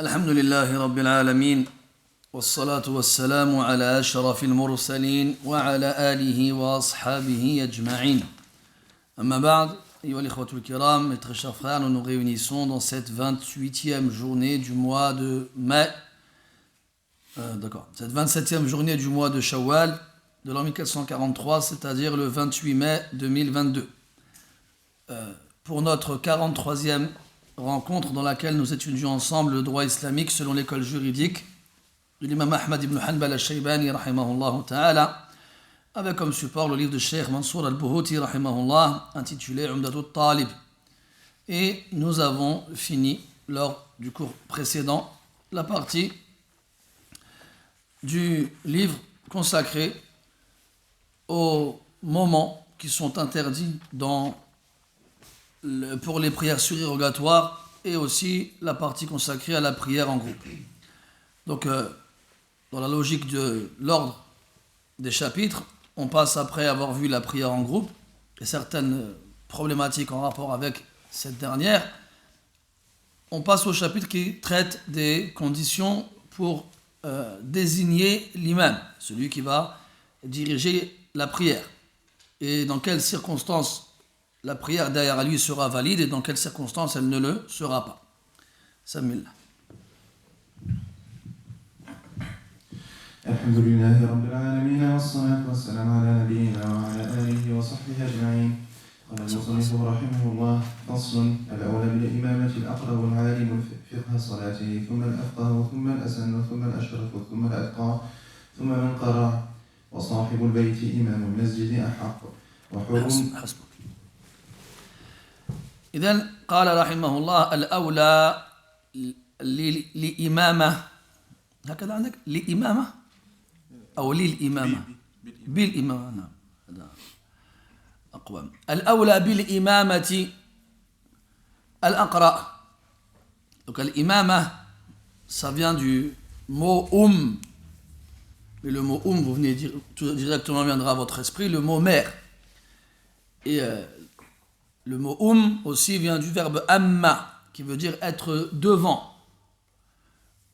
الحمد لله رب العالمين والصلاة والسلام على أشرف المرسلين وعلى آله وأصحابه أجمعين. أما بعد, أيها الإخوة الكرام, mes très chers frères, nous nous réunissons dans cette 28e journée du mois de mai, cette 27e journée du mois de Shawwal de l'an 1443, c'est-à-dire le 28 mai 2022. Pour notre 43e rencontre dans laquelle nous étudions ensemble le droit islamique selon l'école juridique de l'imam Ahmad ibn Hanbal al-Shaybani rahimahullah ta'ala, avec comme support le livre de Cheikh Mansour al-Buhuti rahimahullah intitulé Umdatul Talib. Et nous avons fini lors du cours précédent la partie du livre consacré aux moments qui sont interdits pour les prières surérogatoires et aussi la partie consacrée à la prière en groupe. Donc, dans la logique de l'ordre des chapitres, on passe après avoir vu la prière en groupe et certaines problématiques en rapport avec cette dernière. On passe au chapitre qui traite des conditions pour désigner l'imam, celui qui va diriger la prière, et dans quelles circonstances la prière derrière lui sera valide et dans quelles circonstances elle ne le sera pas. Samillah. الحمد لله رب العالمين والصلاة والسلام على نبينا وعلى آله وصحبه أجمعين. قال المصنف رحمه الله: فصل. الأولى بالإمامة الأقرب العالم فقه صلاته، ثم الأفقه، ثم الأسن، ثم الأشرف، ثم الأتقى، ثم من قرأ، وصاحب البيت إمام المسجد أحق. حسبك. إذن قال رحمه الله: الأولى لإمامة، هكذا عندك لإمامة أو للإمامة؟ بالإمامة، نعم، هذا أقوم. الأولى بالإمامة الأقرأ. Donc l'imama, ça vient du mot mais le mot vous venez dire, tout directement viendra à votre esprit, le mot mère. Et le mot aussi vient du verbe amma, qui veut dire être devant,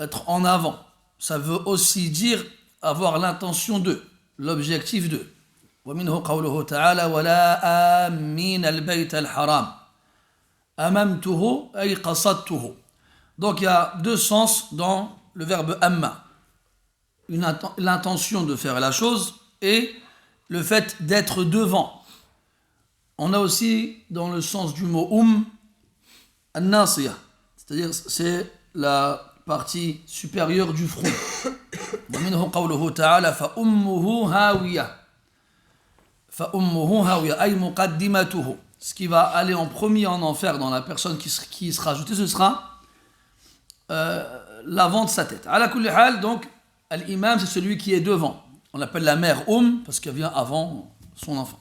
être en avant. Ça veut aussi dire avoir l'intention de, l'objectif de. ومنه قوله تعالى ولا آمين البيت الحرام أممته أي قصدته. Donc il y a deux sens dans le verbe amma. L'intention de faire la chose et le fait d'être devant. On a aussi dans le sens du mot an-nasiya, c'est-à-dire c'est la partie supérieure du front. ومنه قوله تعالى فأمه هاوية فأمه هاوية أي مقدمته. Ce qui va aller en premier en enfer dans la personne qui sera ajoutée, ce sera l'avant de sa tête. Ala kulli hal, donc l'imam c'est celui qui est devant. On l'appelle la mère parce qu'elle vient avant son enfant.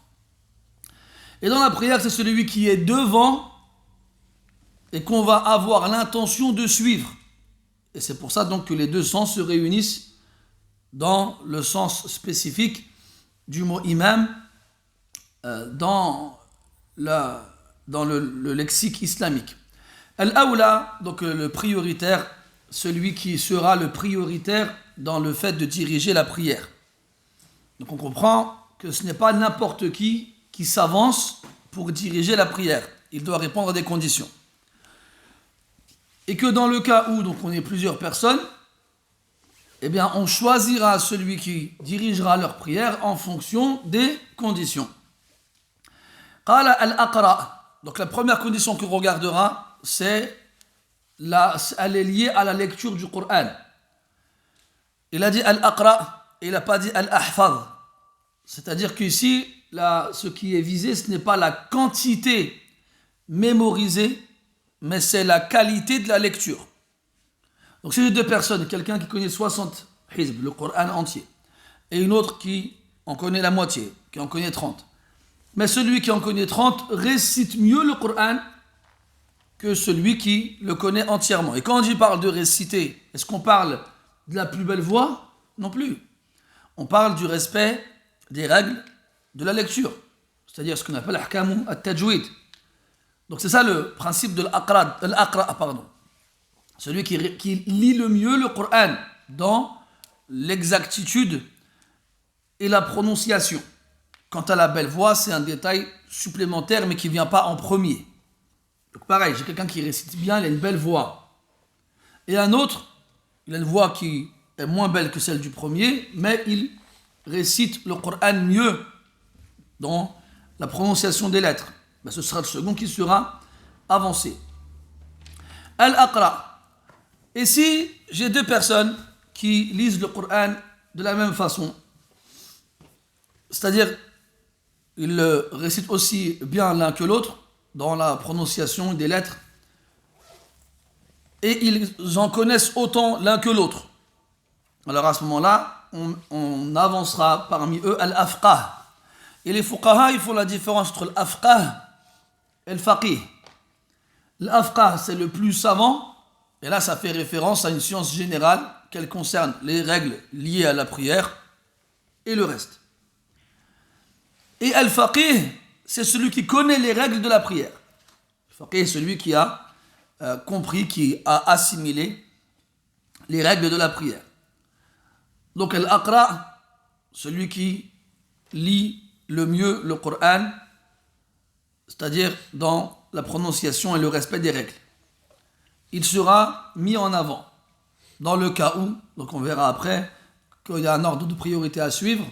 Et dans la prière, c'est celui qui est devant et qu'on va avoir l'intention de suivre. Et c'est pour ça donc que les deux sens se réunissent dans le sens spécifique du mot imam dans le lexique islamique. Al-awla, donc le prioritaire, celui qui sera le prioritaire dans le fait de diriger la prière. Donc on comprend que ce n'est pas n'importe qui s'avance pour diriger la prière. Il doit répondre à des conditions. Et que dans le cas où donc on est plusieurs personnes, eh bien on choisira celui qui dirigera leur prière en fonction des conditions. Qala al-aqra. Donc la première condition qu'on regardera, elle est liée à la lecture du Coran. Il a dit al-aqra, et il n'a pas dit al-ahfaz. C'est-à-dire qu'ici, ce qui est visé, ce n'est pas la quantité mémorisée, mais c'est la qualité de la lecture. Donc si j'ai deux personnes, quelqu'un qui connaît 60 hizb, le Coran entier, et une autre qui en connaît la moitié, qui en connaît 30. Mais celui qui en connaît 30 récite mieux le Coran que celui qui le connaît entièrement. Et quand on parle de réciter, est-ce qu'on parle de la plus belle voix? Non plus. On parle du respect des règles de la lecture, c'est-à-dire ce qu'on appelle ahkamu at-tajwid. Donc c'est ça le principe de l'aqra, pardon. celui qui lit le mieux le Coran dans l'exactitude et la prononciation. Quant à la belle voix, c'est un détail supplémentaire mais qui ne vient pas en premier. Donc pareil, j'ai quelqu'un qui récite bien, il a une belle voix. Et un autre, il a une voix qui est moins belle que celle du premier, mais il récite le Coran mieux dans la prononciation des lettres. Ben, ce sera le second qui sera avancé. Al-Aqra. Et si j'ai deux personnes qui lisent le Coran de la même façon, c'est-à-dire ils le récitent aussi bien l'un que l'autre dans la prononciation des lettres, et ils en connaissent autant l'un que l'autre, alors à ce moment-là, on avancera parmi eux al-afqah. Et les fuqaha, ils font la différence entre l'afqah et le faqih. L'afqah, c'est le plus savant, et là, ça fait référence à une science générale qu'elle concerne les règles liées à la prière et le reste. Et al-faqih, c'est celui qui connaît les règles de la prière. Le faqih est celui qui a compris, qui a assimilé les règles de la prière. Donc al-aqra, celui qui lit le mieux le Coran, c'est-à-dire dans la prononciation et le respect des règles. Il sera mis en avant dans le cas où, donc on verra après qu'il y a un ordre de priorité à suivre,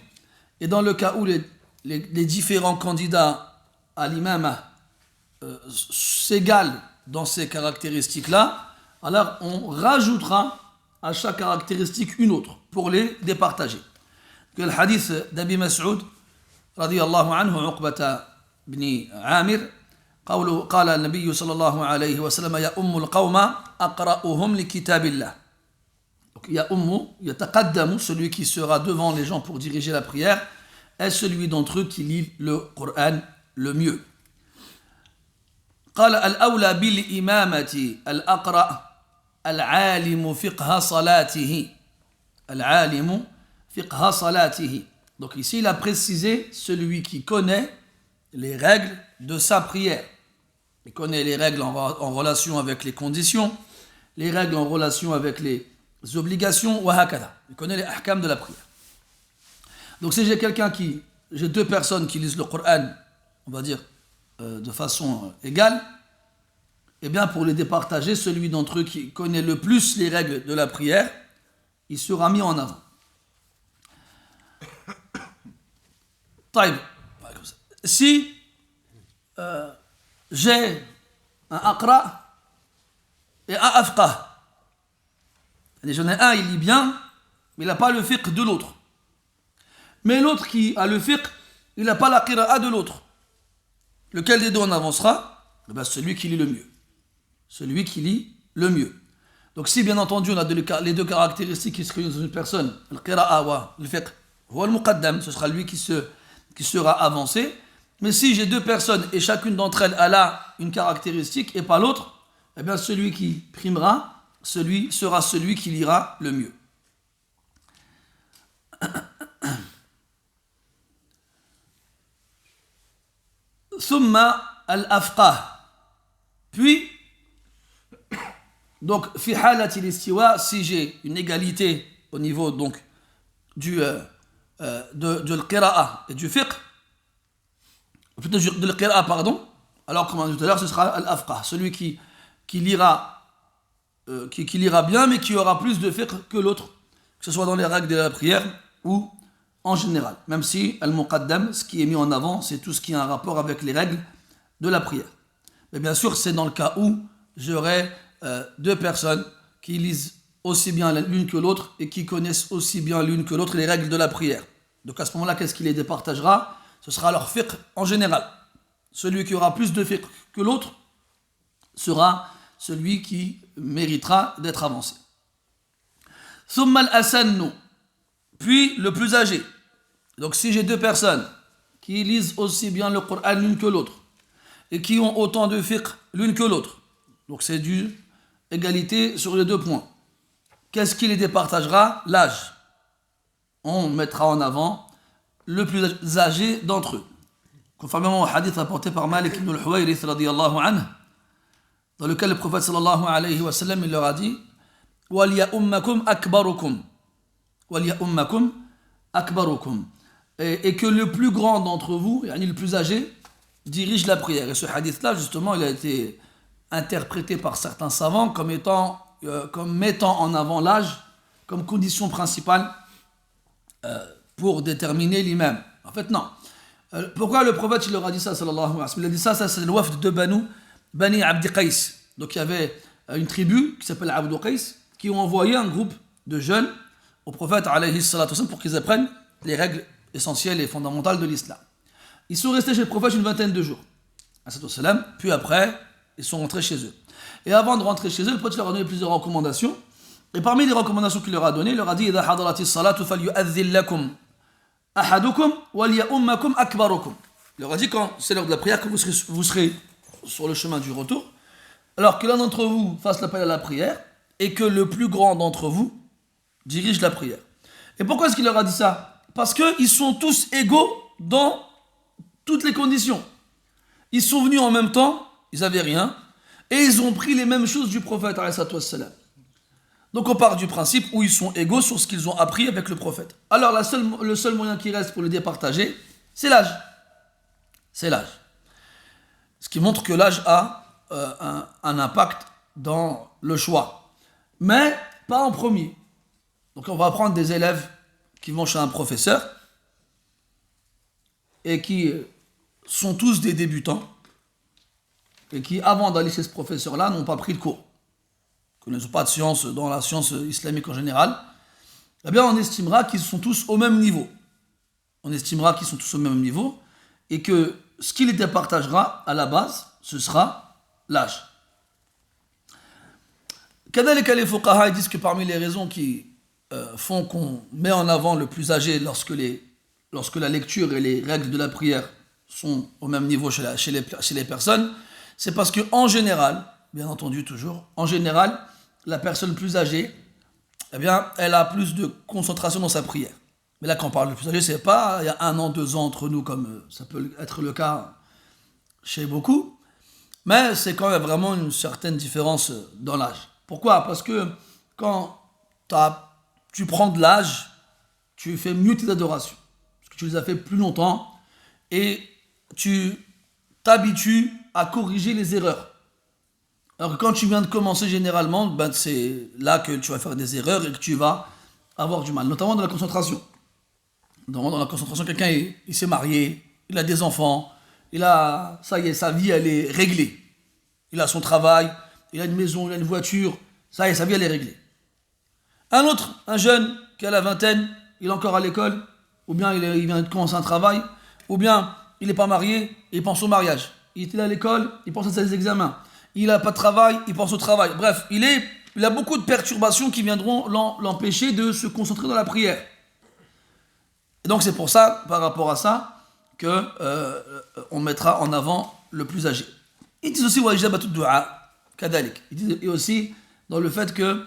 et dans le cas où les différents candidats à l'imam s'égalent dans ces caractéristiques-là, alors on rajoutera à chaque caractéristique une autre pour les départager. Le hadith d'Abi Mas'ud رضي الله عنه عقبة بن عامر قال النبي صلى الله عليه وسلم يا القوم أقرأهم لكتاب الله. Donc يا يتقدم, celui qui sera devant les gens pour diriger la prière, est celui d'entre eux qui lit le Coran le mieux. قال الأولى بالإمامة الأقرأ العالم فقه صلاته. العالم فقه صلاته. Donc ici, il a précisé celui qui connaît les règles de sa prière. Il connaît les règles en relation avec les conditions, les règles en relation avec les obligations, wa hakada. Il connaît les ahkam de la prière. Donc si j'ai deux personnes qui lisent le Coran, on va dire, de façon égale, eh bien pour les départager, celui d'entre eux qui connaît le plus les règles de la prière, il sera mis en avant. Si j'ai un aqra et un afqah, j'en ai un, il lit bien, mais il n'a pas le fiqh de l'autre. Mais l'autre qui a le fiqh, il n'a pas la qira'a de l'autre. Lequel des deux on avancera? Celui qui lit le mieux. Celui qui lit le mieux. Donc si bien entendu on a les deux caractéristiques qui se réunissent dans une personne, le qira'a wa le fiqh, wa al-muqaddam, ce sera lui qui sera avancé. Mais si j'ai deux personnes et chacune d'entre elles a là une caractéristique et pas l'autre, eh bien celui qui primera, sera celui qui lira le mieux. Thumma al-afqah. Puis, donc, fi halati l'istiwa, si j'ai une égalité au niveau donc de l'qira'a et du fiqh, plutôt de l'qira'a, pardon, alors comme on a dit tout à l'heure, ce sera al-afqah, celui qui lira bien, mais qui aura plus de fiqh que l'autre, que ce soit dans les règles de la prière ou en général. Même si al-muqaddam, ce qui est mis en avant, c'est tout ce qui a un rapport avec les règles de la prière. Mais bien sûr, c'est dans le cas où j'aurai deux personnes qui lisent aussi bien l'une que l'autre et qui connaissent aussi bien l'une que l'autre les règles de la prière. Donc à ce moment-là, qu'est-ce qui les départagera? Ce sera leur fiqh en général. Celui qui aura plus de fiqh que l'autre sera celui qui méritera d'être avancé. Thumma al-asannu, puis le plus âgé. Donc si j'ai deux personnes qui lisent aussi bien le Coran l'une que l'autre et qui ont autant de fiqh l'une que l'autre, donc c'est du égalité sur les deux points. Qu'est-ce qui les départagera? L'âge. On mettra en avant le plus âgé d'entre eux. Conformément au hadith rapporté par Malik ibn al-Huwayrith radiyallahu anhu, dans lequel le prophète sallallahu alayhi wa sallam il leur a dit Waliya ummakum akbarukum. Waliya ummakum akbarukum. Et que le plus grand d'entre vous, le plus âgé, dirige la prière. Et ce hadith-là, justement, il a été interprété par certains savants comme mettant en avant l'âge comme condition principale pour déterminer l'imam. En fait, non. Pourquoi le prophète il leur a dit ça, sallallahu alayhi wa sallam? Il a dit ça c'est le wafd de Bani Abdi Qais. Donc il y avait une tribu qui s'appelle Abdu Qais qui ont envoyé un groupe de jeunes au prophète alayhi salatu wa sallam pour qu'ils apprennent les règles essentielles et fondamentales de l'islam. Ils sont restés chez le prophète une vingtaine de jours. Puis après, ils sont rentrés chez eux. Et avant de rentrer chez eux, le prophète leur a donné plusieurs recommandations. Et parmi les recommandations qu'il leur a données, il leur a dit إِذَا حَضَرَتِ الصَّلَاةُ فَلْيُؤَذِّنْ لَكُمْ أَحَدُكُمْ وَلْيَؤُمَّكُمْ أَكْبَرُكُمْ. Il leur a dit quand c'est l'heure de la prière que vous serez sur le chemin du retour, alors que l'un d'entre vous fasse l'appel à la prière et que le plus grand d'entre vous dirige la prière. Et pourquoi est-ce qu'il leur a dit ça? Parce qu'ils sont tous égaux dans toutes les conditions. Ils sont venus en même temps, ils n'avaient rien, et ils ont pris les mêmes choses du prophète. Donc on part du principe où ils sont égaux sur ce qu'ils ont appris avec le prophète. Alors le seul moyen qui reste pour les départager, c'est l'âge. C'est l'âge. Ce qui montre que l'âge a un impact dans le choix. Mais pas en premier. Donc on va prendre des élèves qui vont chez un professeur et qui sont tous des débutants et qui, avant d'aller chez ce professeur-là, n'ont pas pris de cours, qui ne sont pas de science dans la science islamique en général. Eh bien, on estimera qu'ils sont tous au même niveau. On estimera qu'ils sont tous au même niveau et que ce qui les départagera à la base, ce sera l'âge. Kadhalika les fuqaha disent que parmi les raisons qui font qu'on met en avant le plus âgé lorsque la lecture et les règles de la prière sont au même niveau chez les personnes, c'est parce qu'en général, bien entendu toujours, en général, la personne plus âgée, eh bien, elle a plus de concentration dans sa prière. Mais là, quand on parle de plus âgé, c'est pas il y a 1 an, 2 ans entre nous, comme ça peut être le cas chez beaucoup, mais c'est quand même vraiment une certaine différence dans l'âge. Pourquoi? Parce que quand tu prends de l'âge, tu fais mieux tes adorations. Parce que tu les as fait plus longtemps et tu t'habitues à corriger les erreurs. Alors que quand tu viens de commencer généralement, c'est là que tu vas faire des erreurs et que tu vas avoir du mal, notamment dans la concentration. Dans la concentration, quelqu'un il s'est marié, il a des enfants, ça y est, sa vie elle est réglée. Il a son travail, il a une maison, il a une voiture, ça y est, sa vie elle est réglée. Un jeune qui a la vingtaine, il est encore à l'école, ou bien il vient de commencer un travail, ou bien il n'est pas marié et il pense au mariage. Il est à l'école, il pense à ses examens. Il n'a pas de travail, il pense au travail. Bref, il a beaucoup de perturbations qui viendront l'empêcher de se concentrer dans la prière. Et donc c'est pour ça, par rapport à ça, que on mettra en avant le plus âgé. Ils disent aussi wajabatu du'a kadalik. Ils disent aussi dans le fait que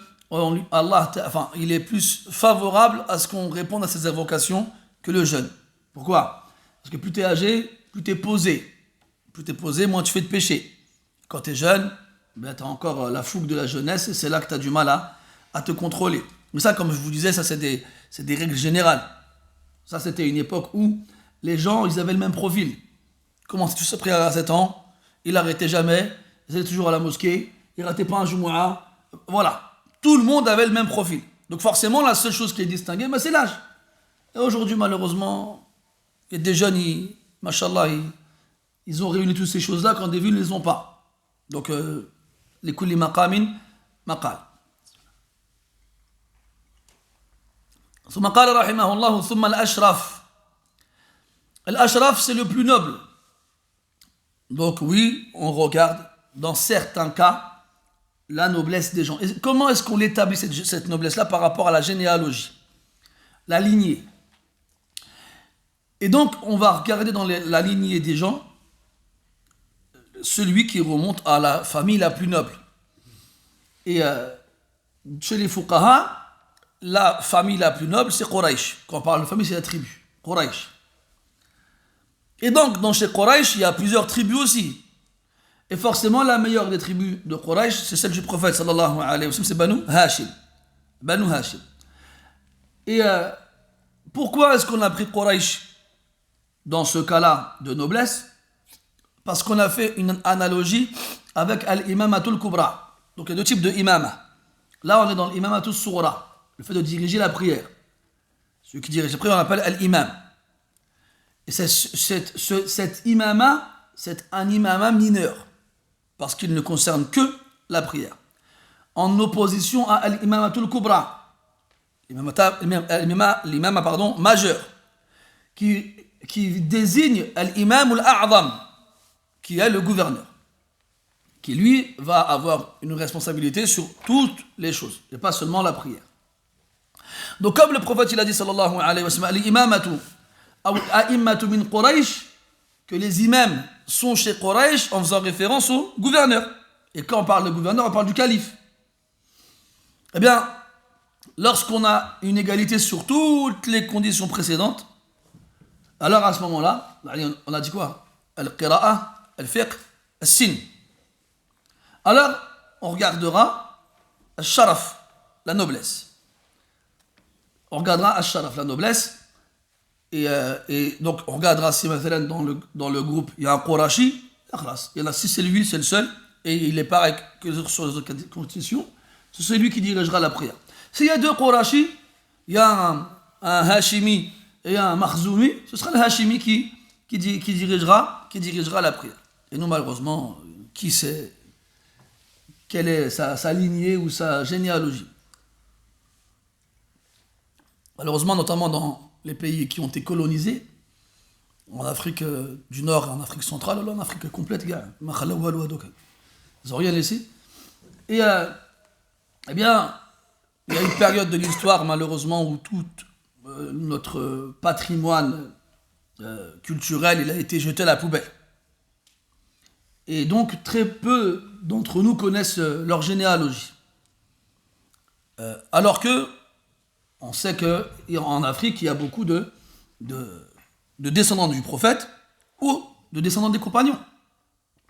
il est plus favorable à ce qu'on réponde à ses invocations que le jeune. Pourquoi? Parce que plus tu es âgé, plus tu es posé. Plus tu es posé, moins tu fais de péché. Quand tu es jeune, tu as encore la fougue de la jeunesse et c'est là que tu as du mal à te contrôler. Mais ça, comme je vous disais, ça c'est des règles générales. Ça, c'était une époque où les gens, ils avaient le même profil. Commençait tous à prier à 7 ans, il n'arrêtait jamais, ils allaient toujours à la mosquée, il ne ratait pas un Jumu'ah. Voilà. Tout le monde avait le même profil. Donc forcément, la seule chose qui est distinguée, c'est l'âge. Et aujourd'hui, malheureusement, il y a des jeunes, machallah, ils ont réuni toutes ces choses-là quand des villes ne les ont pas. Donc, les kulli maqamin maqal. ثم قال رحمه الله ثم الأشرف. L'ashraf, c'est le plus noble. Donc oui, on regarde dans certains cas la noblesse des gens. Et comment est-ce qu'on établit cette noblesse-là par rapport à la généalogie, la lignée? Et donc, on va regarder dans la lignée des gens celui qui remonte à la famille la plus noble. Et chez les fuqaha, la famille la plus noble, c'est Quraysh. Quand on parle de famille, c'est la tribu, Quraysh. Et donc, chez Quraysh, il y a plusieurs tribus aussi. Et forcément, la meilleure des tribus de Quraysh, c'est celle du prophète sallallahu alayhi wa sallam, c'est Banu Hashim. Banu Hashim. Et pourquoi est-ce qu'on a pris Quraysh dans ce cas-là de noblesse? Parce qu'on a fait une analogie avec al-imamatul kubra. Donc il y a deux types de imama. Là, on est dans l'imamatul soura, le fait de diriger la prière. Celui qui dirige la prière, on l'appelle al-imam. Et cet imama, c'est un imama mineur, parce qu'il ne concerne que la prière. En opposition à l'imamatul kubra, l'imama majeur, qui désigne l'imam al-a'zam, qui est le gouverneur, qui lui va avoir une responsabilité sur toutes les choses, et pas seulement la prière. Donc comme le prophète il a dit sallallahu alayhi wa sallam, l'imamatu ou a'immatu min Quraysh, que les imams sont chez Quraysh en faisant référence au gouverneur. Et quand on parle de gouverneur, on parle du calife. Eh bien, lorsqu'on a une égalité sur toutes les conditions précédentes, alors à ce moment-là, on a dit quoi? Al-qira'a, al-fiqh, al-sin. Alors, on regardera al-sharaf, la noblesse. On regardera al-sharaf, la noblesse. Et donc, on regardera si dans le groupe, il y a un Qurashi, il y en a, si c'est lui, c'est le seul, et il est pareil que sur les autres constitutions, c'est celui qui dirigera la prière. S'il y a deux Qurashi, il y a un Hashimi et un Makhzoumi, ce sera le Hashimi qui dirigera la prière. Et nous, malheureusement, qui sait quelle est sa lignée ou sa généalogie? Malheureusement, notamment dans les pays qui ont été colonisés, en Afrique du Nord et en Afrique centrale, en Afrique complète, ils n'ont rien laissé. Et eh bien, il y a une période de l'histoire, malheureusement, où tout notre patrimoine culturel, il a été jeté à la poubelle. Et donc, très peu d'entre nous connaissent leur généalogie. Alors que on sait qu'en Afrique, il y a beaucoup de descendants du prophète ou de descendants des compagnons.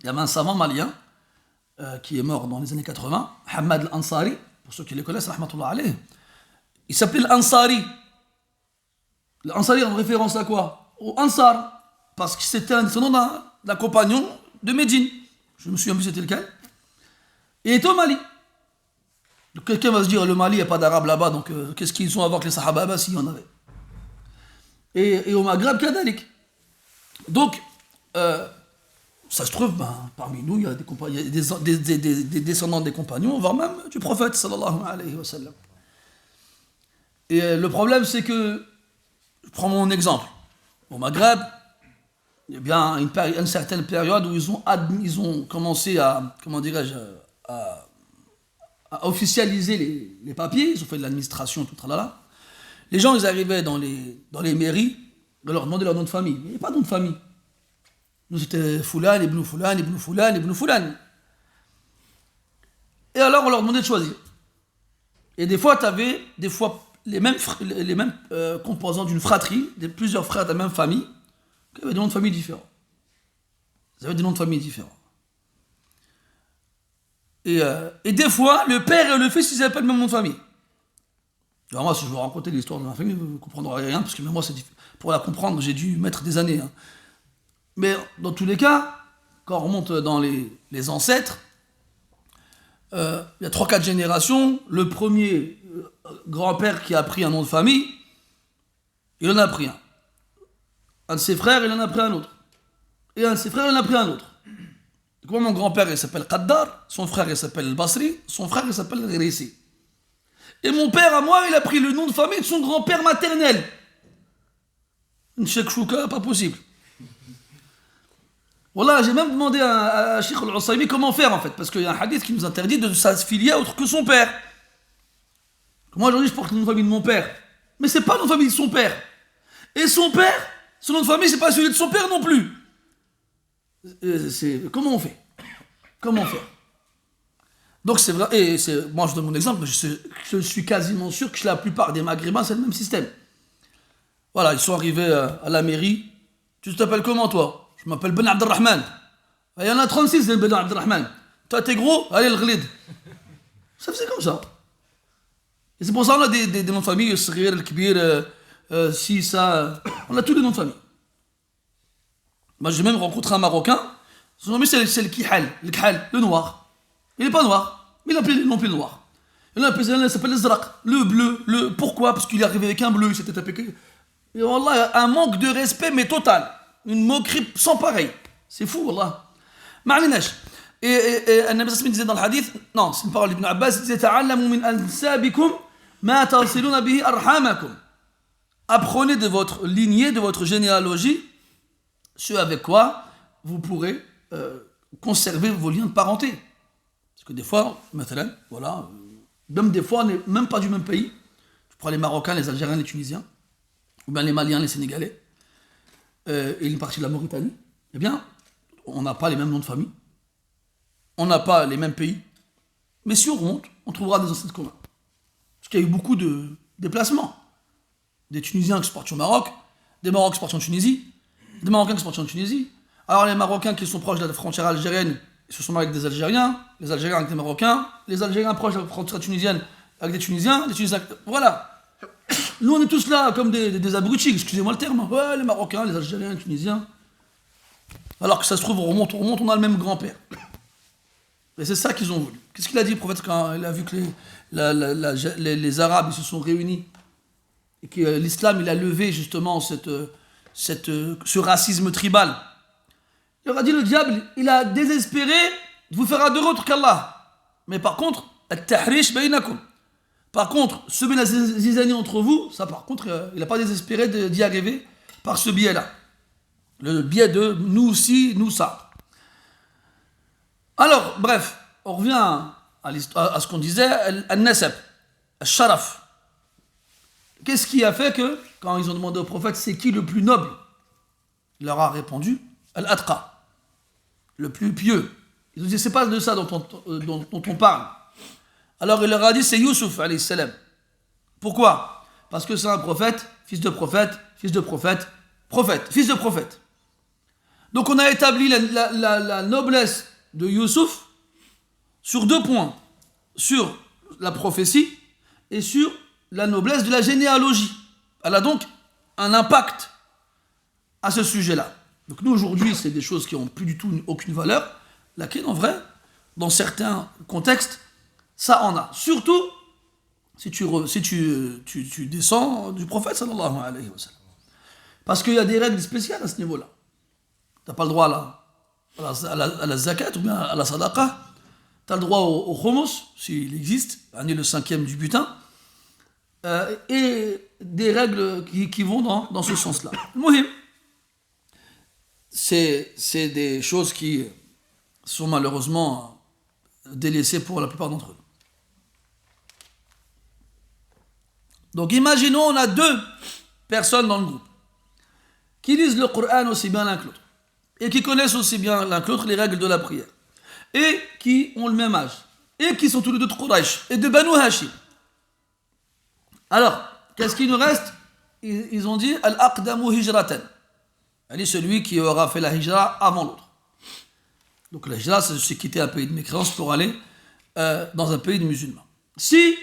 Il y avait un savant malien qui est mort dans les années 80, Hamad al-Ansari, pour ceux qui les connaissent, rahmatullah alayh. Il s'appelait l'Ansari. L'Ansari en référence à quoi? Au Ansar, parce que c'était un descendant d'un compagnon de Médine. Je me souviens plus c'était lequel. Et il était au Mali. Donc quelqu'un va se dire, le Mali, il n'y a pas d'arabe là-bas, donc qu'est-ce qu'ils ont à voir avec les Sahaba? S'il y en avait. Et au Maghreb, kadalik. Donc, ça se trouve, parmi nous, il y a des descendants des compagnons, voire même du prophète, sallallahu alayhi wa sallam. Et le problème, c'est que, je prends mon exemple, au Maghreb, il y a bien une certaine période où ils ont commencé à, comment dirais-je, à officialiser les papiers, ils ont fait de l'administration, tout tralala. Les gens, ils arrivaient dans les mairies, on leur demandait leur nom de famille. Mais il n'y a pas de nom de famille. Nous, c'était Foulan, Ibn Foulan, Ibn Foulan, Ibn Foulan. Et alors, on leur demandait de choisir. Et des fois, tu avais les mêmes composants d'une fratrie, plusieurs frères de la même famille, qui avaient des noms de famille différents. Ils avaient des noms de famille différents. Et des fois, le père et le fils, ils n'avaient pas le même nom de famille. Alors moi, si je vous raconter l'histoire de ma famille, vous ne comprendrez rien, parce que même moi, pour la comprendre, j'ai dû mettre des années. Hein. Mais dans tous les cas, quand on remonte dans les ancêtres, il y a 3-4 générations, le premier grand-père qui a pris un nom de famille, il en a pris un. Un de ses frères, il en a pris un autre. Et un de ses frères, il en a pris un autre. Comme mon grand-père, il s'appelle Qaddar, son frère, il s'appelle Basri, son frère, il s'appelle Ghissi. Et mon père, à moi, il a pris le nom de famille de son grand-père maternel. Une Chouka, pas possible. Voilà, j'ai même demandé à Cheikh Al-Usaymi comment faire, en fait, parce qu'il y a un hadith qui nous interdit de s'affilier à autre que son père. Moi, aujourd'hui, je porte le nom de famille de mon père. Mais c'est pas le nom de famille de son père. Et son père, son nom de famille, c'est pas celui de son père non plus. Comment on fait? Comment faire? Donc c'est vrai, et moi je donne mon exemple, mais je suis quasiment sûr que la plupart des Maghrébins c'est le même système. Voilà, ils sont arrivés à la mairie. Tu t'appelles comment toi? Je m'appelle Ben Abdelrahman. Il y en a 36 des Beno Abdelrahman. Toi, t'es gros, allez, le glid. Ça faisait comme ça. Et c'est pour ça qu'on a des noms de famille, le Srir, le Kbir, si, ça. On a tous les noms de famille. Moi, j'ai même rencontré un Marocain. Son nom, c'est le Kihal, le noir. Il n'est pas noir, mais il l'appelait non plus le noir. Il s'appelle l'Azraq, le bleu, pourquoi? Parce qu'il est arrivé avec un bleu, il s'était tapé. Et Wallah, un manque de respect, mais total. Une moquerie sans pareil. C'est fou, Wallah. Ma'alinash. Et Nabi Sasmin disait dans le hadith, non, c'est une parole d'Ibn Abbas, il disait ta'allamu min ansabikum ma tasiluna bihi arhamakum. Apprenez de votre lignée, de votre généalogie, ce avec quoi vous pourrez conserver vos liens de parenté. Parce que des fois, maintenant, voilà, même des fois, on n'est même pas du même pays. Tu prends les Marocains, les Algériens, les Tunisiens, ou bien les Maliens, les Sénégalais, et une partie de la Mauritanie. Eh bien, on n'a pas les mêmes noms de famille, on n'a pas les mêmes pays. Mais si on remonte, on trouvera des ancêtres communs. Parce qu'il y a eu beaucoup de déplacements. Des Tunisiens qui sont partis au Maroc, des Marocains qui sont partis en Tunisie, des Marocains qui sont partis en Tunisie. Alors les Marocains qui sont proches de la frontière algérienne, ils se sont mariés avec des Algériens, les Algériens avec des Marocains, les Algériens proches de la frontière tunisienne avec des Tunisiens, les Tunisiens... Voilà. Nous on est tous là comme des abrutis, excusez-moi le terme. Ouais, les Marocains, les Algériens, les Tunisiens. Alors que ça se trouve, on remonte, on a le même grand-père. Et c'est ça qu'ils ont voulu. Qu'est-ce qu'il a dit, le prophète, quand il a vu que les Arabes ils se sont réunis et que l'islam il a levé justement ce racisme tribal. Il leur a dit, le diable, il a désespéré de vous faire adorer autre qu'Allah. Mais par contre, at-tahrish baynakum. Par contre, semer la zizanie entre vous, ça par contre, il n'a pas désespéré d'y arriver par ce biais-là. Le biais de nous aussi, nous ça. Alors, bref, on revient à ce qu'on disait, al-nasab, al-sharaf. Qu'est-ce qui a fait que, quand ils ont demandé au prophète, c'est qui le plus noble? Il leur a répondu, al-atqa, le plus pieux. Ils ont dit, c'est pas de ça dont on parle. Alors il leur a dit, c'est Youssouf, alayhi salam. Pourquoi? Parce que c'est un prophète, fils de prophète, fils de prophète, prophète, fils de prophète. Donc on a établi la noblesse de Youssouf sur deux points. Sur la prophétie et sur la noblesse de la généalogie. Elle a donc un impact à ce sujet-là. Donc nous aujourd'hui, c'est des choses qui n'ont plus du tout aucune valeur. Laquelle, en vrai, dans certains contextes, ça en a. Surtout si tu descends du prophète sallallahu alayhi wa sallam. Parce qu'il y a des règles spéciales à ce niveau-là. Tu n'as pas le droit à la zakat ou bien à la sadaqa. Tu as le droit au khumus, s'il existe, le 5e du butin. Et des règles qui vont dans ce sens-là. Mohim, c'est des choses qui sont malheureusement délaissées pour la plupart d'entre eux. Donc imaginons, on a deux personnes dans le groupe qui lisent le Coran aussi bien l'un que l'autre et qui connaissent aussi bien l'un que l'autre les règles de la prière et qui ont le même âge et qui sont tous les deux de Quraysh et de Banu Hashim. Alors, qu'est-ce qu'il nous reste? Ils ont dit Al-Aqdamu Hijratan. Elle est celui qui aura fait la hijra avant l'autre. Donc la hijra, c'est quitter un pays de mécréance pour aller dans un pays de musulmans. Si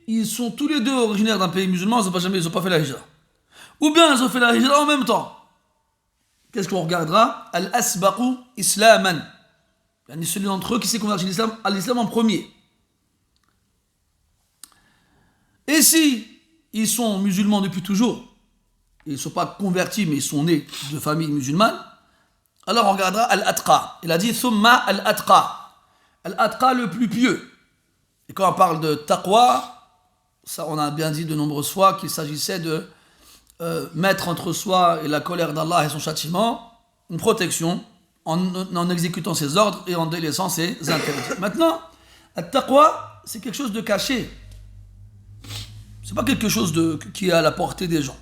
ils sont tous les deux originaires d'un pays musulman, ils n'ont pas fait la hijra. Ou bien ils ont fait la hijra en même temps. Qu'est-ce qu'on regardera? Al-Asbaqu Islaman. Il y a celui d'entre eux qui s'est converti à l'islam en premier. Et si ils sont musulmans depuis toujours, ils ne sont pas convertis, mais ils sont nés de familles musulmanes, alors on regardera Al-Atqa. Il a dit Thumma Al-Atqa. Al-Atqa le plus pieux. Et quand on parle de taqwa, ça on a bien dit de nombreuses fois qu'il s'agissait de mettre entre soi et la colère d'Allah et son châtiment une protection en exécutant ses ordres et en délaissant ses interdits. Maintenant, Al-Taqwa, c'est quelque chose de caché. C'est pas quelque chose qui est à la portée des gens.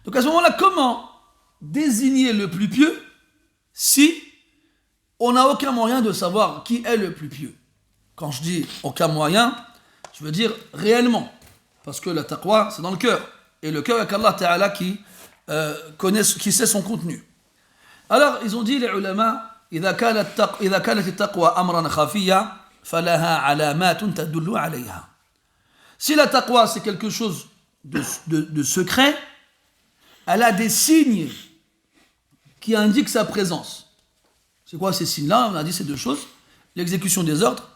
Donc à ce moment-là, comment désigner le plus pieux si on n'a aucun moyen de savoir qui est le plus pieux? Quand je dis aucun moyen, je veux dire réellement. Parce que la taqwa, c'est dans le cœur. Et le cœur, avec Allah Ta'ala qui sait son contenu. Alors, ils ont dit, les ulama, إذا كانت التقوى أمرا خفيا فلها علامات تدل عليها. Si la taqwa c'est quelque chose de secret, elle a des signes qui indiquent sa présence. C'est quoi ces signes-là? On a dit ces deux choses, l'exécution des ordres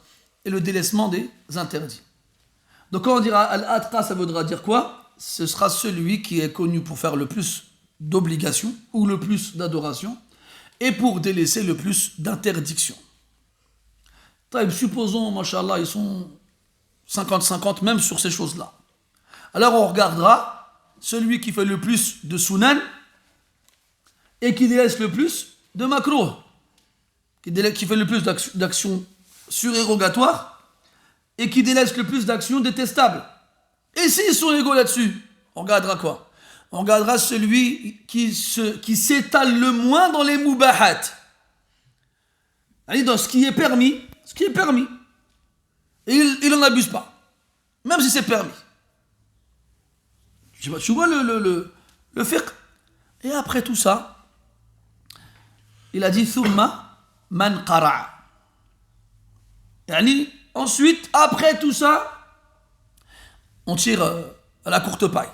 et le délaissement des interdits. Donc quand on dira al-atqa, ça voudra dire quoi? Ce sera celui qui est connu pour faire le plus d'obligations ou le plus d'adoration et pour délaisser le plus d'interdictions. Supposons, machallah, ils sont 50-50 même sur ces choses-là. Alors on regardera celui qui fait le plus de sunan et qui délaisse le plus de makruh, qui fait le plus d'actions surérogatoires et qui délaisse le plus d'actions détestables. Et s'ils sont égaux là-dessus, on regardera quoi? On regardera celui qui s'étale le moins dans les mubahat. Dans ce qui est permis, et il n'en abuse pas, même si c'est permis. Tu vois le fiqh. Et après tout ça, il a dit thumma man qara'a. Ensuite, après tout ça, on tire à la courte paille.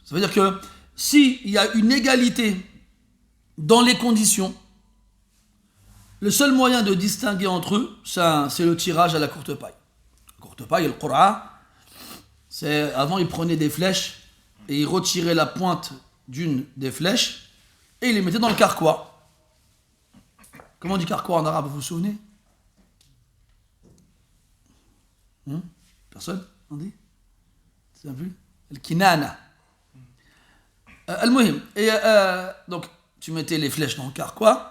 Ça veut dire que s'il y a une égalité dans les conditions, le seul moyen de distinguer entre eux, c'est le tirage à la courte paille. La courte paille, le Qur'an, c'est avant ils prenaient des flèches et ils retiraient la pointe d'une des flèches et ils les mettaient dans le carquois. Comment on dit carquois en arabe, vous vous souvenez? Personne? On dit? C'est un peu? Al-kinana. Al-muhim. Et donc, tu mettais les flèches dans le carquois,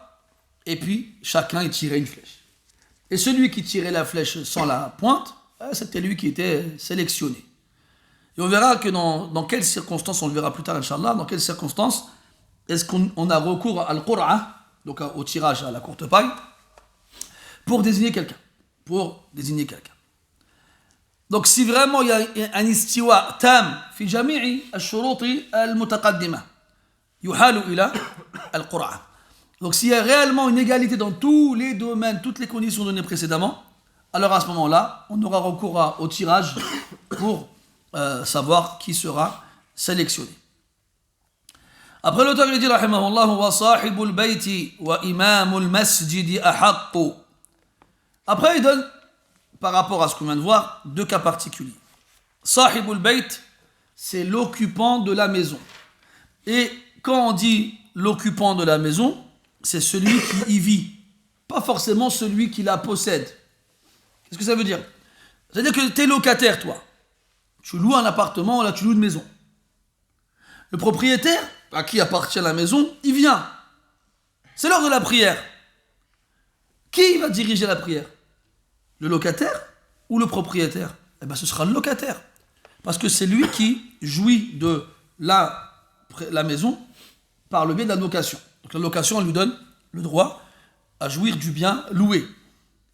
et puis chacun il tirait une flèche. Et celui qui tirait la flèche sans la pointe, c'était lui qui était sélectionné. Et on verra que dans quelles circonstances, on le verra plus tard, Inch'Allah, dans quelles circonstances est-ce qu'on a recours à al-qur'a, donc au tirage à la courte paille, pour désigner quelqu'un. Donc si vraiment il y a un istiwa tam fi jami'i al-shuruti al-mutaqaddima yuhalu ila al-qur'a. Donc s'il y a réellement une égalité dans tous les domaines, toutes les conditions données précédemment, alors à ce moment-là, on aura recours au tirage pour savoir qui sera sélectionné. Après l'auteur il dit rahimahullah wa sahibul bayti wa imamul masjidi ahaqqu. Après il donne, par rapport à ce qu'on vient de voir, deux cas particuliers. Sahibul bayt, c'est l'occupant de la maison. Et quand on dit l'occupant de la maison, c'est celui qui y vit, pas forcément celui qui la possède. Qu'est-ce que ça veut dire? C'est-à-dire que tu es locataire, toi. Tu loues un appartement, là tu loues une maison. Le propriétaire, à qui appartient la maison, il vient. C'est l'heure de la prière. Qui va diriger la prière? Le locataire ou le propriétaire? Eh bien, ce sera le locataire. Parce que c'est lui qui jouit de la maison par le biais de la location. Donc la location, elle lui donne le droit à jouir du bien loué.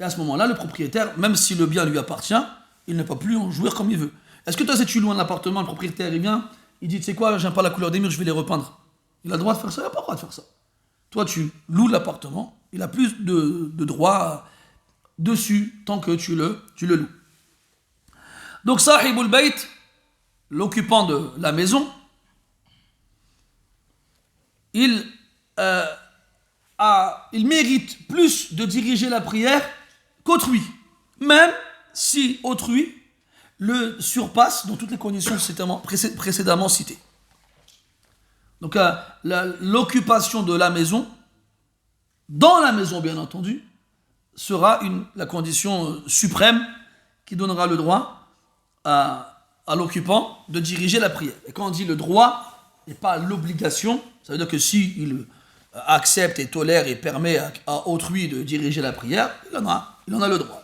Et à ce moment-là, le propriétaire, même si le bien lui appartient, il ne peut plus en jouir comme il veut. Est-ce que toi, si tu loues un appartement, le propriétaire, il vient, il dit, tu sais quoi, j'aime pas la couleur des murs, je vais les repeindre. Il a le droit de faire ça, il n'a pas le droit de faire ça. Toi, tu loues l'appartement, il a plus de droit dessus tant que tu le loues. Donc, sahibul bayt, l'occupant de la maison, il mérite plus de diriger la prière qu'autrui, même si autrui le surpasse dans toutes les conditions précédemment citées. Donc l'occupation de la maison, dans la maison bien entendu, sera la condition suprême qui donnera le droit à l'occupant de diriger la prière. Et quand on dit le droit et pas l'obligation, ça veut dire que s'il accepte et tolère et permet à autrui de diriger la prière, il en a le droit.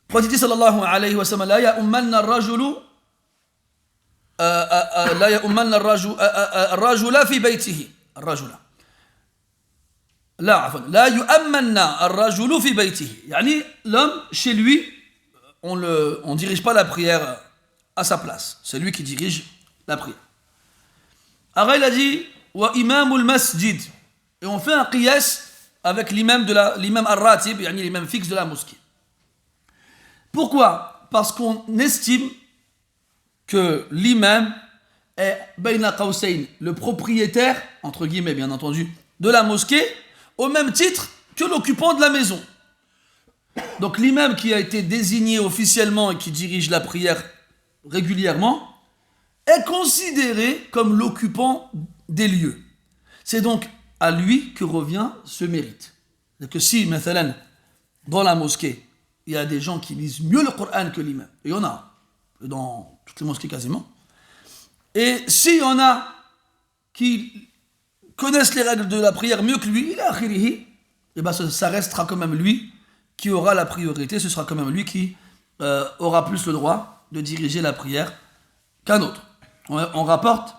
Prophète dit sallallahu alayhi wa sallam, la ya'ummanna ar-rajula fi baytihi. La yu'ammanna ar-rajulu fi baytihi. Yani l'homme chez lui, on dirige pas la prière à sa place. C'est lui qui dirige la prière. Après il a dit wa imamul masjid. et on fait un qiyas avec l'imam al-ratib, yani l'imam fixe de la mosquée. Pourquoi? Parce qu'on estime que l'imam est bayna qawsayn, le propriétaire, entre guillemets bien entendu, de la mosquée, au même titre que l'occupant de la maison. Donc l'imam qui a été désigné officiellement et qui dirige la prière régulièrement est considéré comme l'occupant des lieux. C'est donc à lui que revient ce mérite. C'est que si, mathalan, dans la mosquée, il y a des gens qui lisent mieux le Coran que l'imam, et il y en a dans toutes les mosquées quasiment, et s'il y en a qui connaissent les règles de la prière mieux que lui, et ben ça restera quand même lui qui aura la priorité, ce sera quand même lui qui aura plus le droit de diriger la prière qu'un autre. On rapporte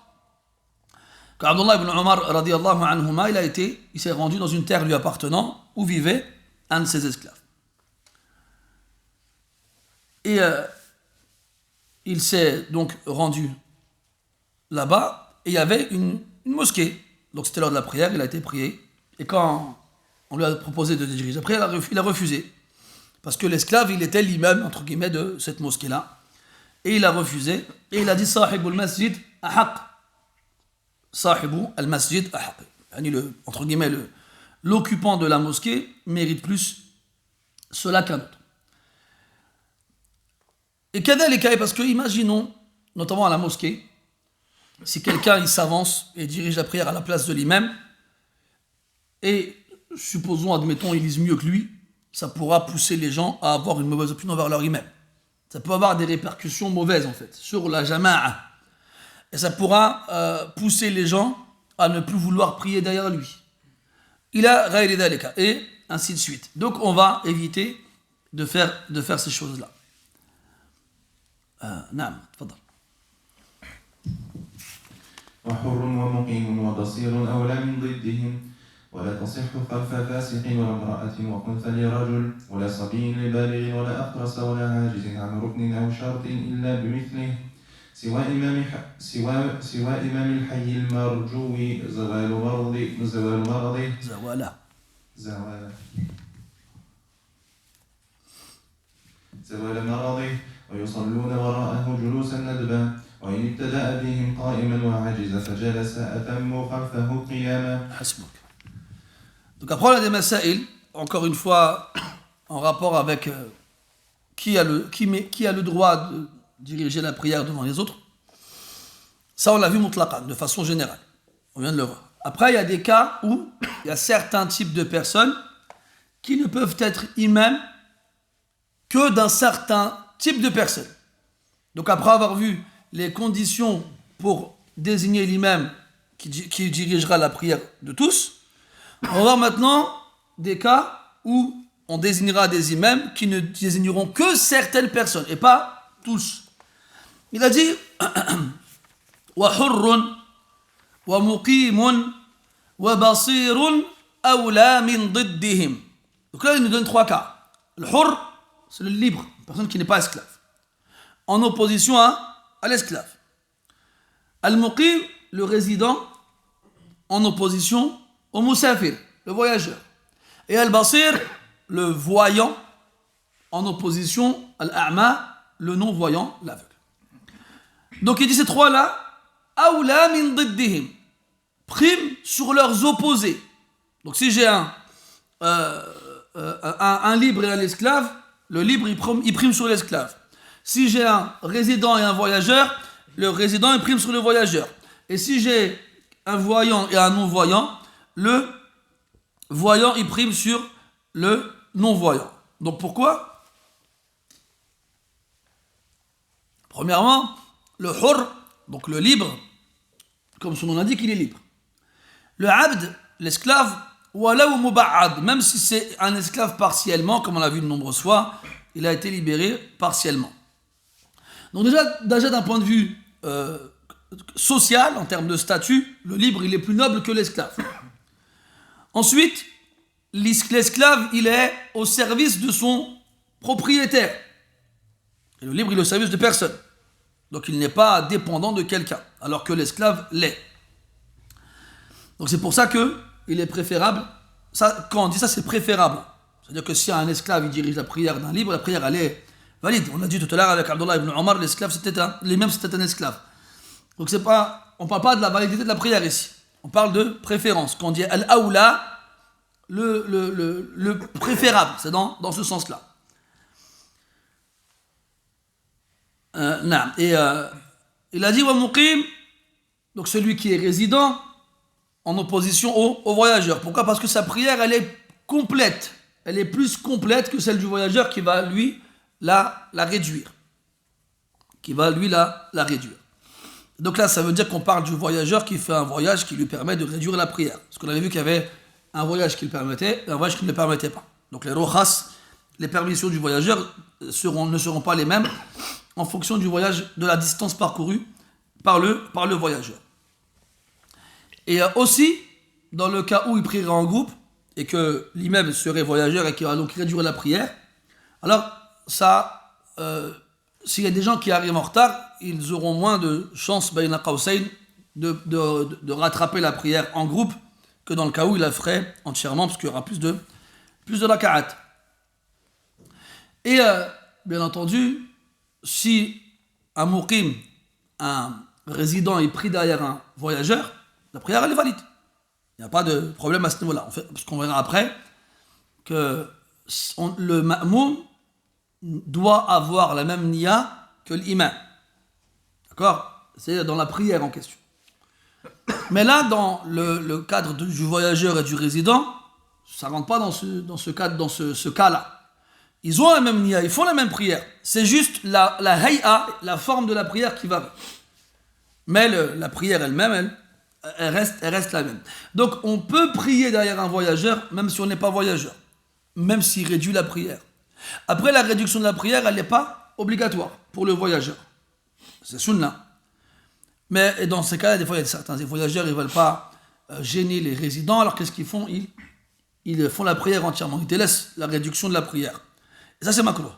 qu'Abdullah ibn Omar radiyallahu anhuma, il s'est rendu dans une terre lui appartenant où vivait un de ses esclaves. Et il s'est donc rendu là-bas et il y avait une mosquée. Donc c'était l'heure de la prière, il a été prié. Et quand on lui a proposé de diriger la prière, il a refusé. Parce que l'esclave, il était l'imam, entre guillemets, de cette mosquée-là. Et il a refusé. Et il a dit, Sahibul masjid ahaq. Sahibu al-masjid ahaq. Entre guillemets, l'occupant de la mosquée mérite plus cela qu'un autre. Et kadhalika, parce que imaginons, notamment à la mosquée, si quelqu'un il s'avance et dirige la prière à la place de l'imam, et supposons, admettons, ils lisent mieux que lui, ça pourra pousser les gens à avoir une mauvaise opinion envers leur imam. Ça peut avoir des répercussions mauvaises en fait sur la jama'a. Et ça pourra pousser les gens à ne plus vouloir prier derrière lui. Il a ghayri dhalika, et ainsi de suite. Donc on va éviter de faire ces choses-là. نعم تفضل. وحر ومقيم وبصير أولى من ضدهم ولا تصح خلف فاسق ولا امرأة وخلف لرجل ولا صبي لبالغ ولا أخرس ولا عاجز عن ركن أو شرط إلا بمثله سوى إمام الحي المرجو زوال مرضه ويصلون وراءه جلوسا ندبا وإن ابتدأ بهم قائما وعجز فجلس أتموا خلفه قياما. Donc après on a des masaïl, encore une fois en rapport avec qui a le droit de diriger la prière devant les autres. Ça on l'a vu mutlaqan, de façon générale. On vient de le voir. Après il y a des cas où il y a certains types de personnes qui ne peuvent être imams que d'un certain type de personnes. Donc après avoir vu les conditions pour désigner l'imam qui dirigera la prière de tous, on va voir maintenant des cas où on désignera des imams qui ne désigneront que certaines personnes et pas tous. Il a dit wa hurrun wa muqimun wa basirun awla min diddihim. Donc là il nous donne trois cas. Le hurr, c'est le libre, une personne qui n'est pas esclave, en opposition à l'esclave. Al-Muqim, le résident, en opposition au Musafir, le voyageur. Et Al-Basir, le voyant, en opposition à Al-A'ma, le non-voyant, l'aveugle. Donc il dit ces trois-là, Awla min diddihim, prime sur leurs opposés. Donc si j'ai un libre et un esclave, le libre il prime sur l'esclave. Si j'ai un résident et un voyageur, le résident il prime sur le voyageur. Et si j'ai un voyant et un non-voyant, le voyant il prime sur le non-voyant. Donc pourquoi? Premièrement, le hurr, donc le libre, comme son nom l'indique, il est libre. Le abd, l'esclave, wala ou muba'ad, même si c'est un esclave partiellement, comme on l'a vu de nombreuses fois, il a été libéré partiellement. Donc déjà d'un point de vue social, en termes de statut, le libre il est plus noble que l'esclave. Ensuite, l'esclave il est au service de son propriétaire. Et le libre il est au service de personne. Donc il n'est pas dépendant de quelqu'un, alors que l'esclave l'est. Donc c'est pour ça qu'il il est préférable, ça, quand on dit ça, c'est préférable. C'est-à-dire que si un esclave il dirige la prière d'un libre, la prière elle est valide. On a dit tout à l'heure avec Abdullah ibn Omar, l'esclave c'était c'était un esclave. Donc c'est pas, on ne parle pas de la validité de la prière ici. On parle de préférence. Quand on dit al-awla, le préférable, c'est dans ce sens-là. Il a dit wa muqim, donc celui qui est résident, en opposition au voyageur. Pourquoi? Parce que sa prière, elle est complète. Elle est plus complète que celle du voyageur qui va, lui, la réduire. Qui va, lui, la réduire. Donc là, ça veut dire qu'on parle du voyageur qui fait un voyage qui lui permet de réduire la prière. Parce qu'on avait vu qu'il y avait un voyage qui le permettait et un voyage qui ne le permettait pas. Donc les rokhas, les permissions du voyageur ne seront pas les mêmes en fonction du voyage, de la distance parcourue par le voyageur. Et aussi, dans le cas où il prierait en groupe, et que l'imam serait voyageur et qu'il va donc réduire la prière, alors ça, s'il y a des gens qui arrivent en retard, ils auront moins de chances bayna qawsayn de rattraper la prière en groupe que dans le cas où il la ferait entièrement, parce qu'il y aura plus de raka'at. Et bien entendu, si un muqim, un résident est pris derrière un voyageur, la prière elle est valide. Il n'y a pas de problème à ce niveau-là. Parce qu'on verra après que le ma'moum doit avoir la même niya que l'imam. D'accord? C'est dans la prière en question. Mais là, dans le cadre du voyageur et du résident, ça ne rentre pas dans ce cas-là. Ils ont la même niya, ils font la même prière. C'est juste la hay'a, la forme de la prière qui varie. Mais la prière elle-même, elle reste la même. Donc on peut prier derrière un voyageur, même si on n'est pas voyageur. Même s'il réduit la prière. Après, la réduction de la prière, elle n'est pas obligatoire pour le voyageur. C'est sunna. Mais dans ces cas-là, des fois, il y a certains voyageurs, ils ne veulent pas gêner les résidents. Alors qu'est-ce qu'ils font? Ils font la prière entièrement. Ils délaissent la réduction de la prière. Et ça, c'est makrouh.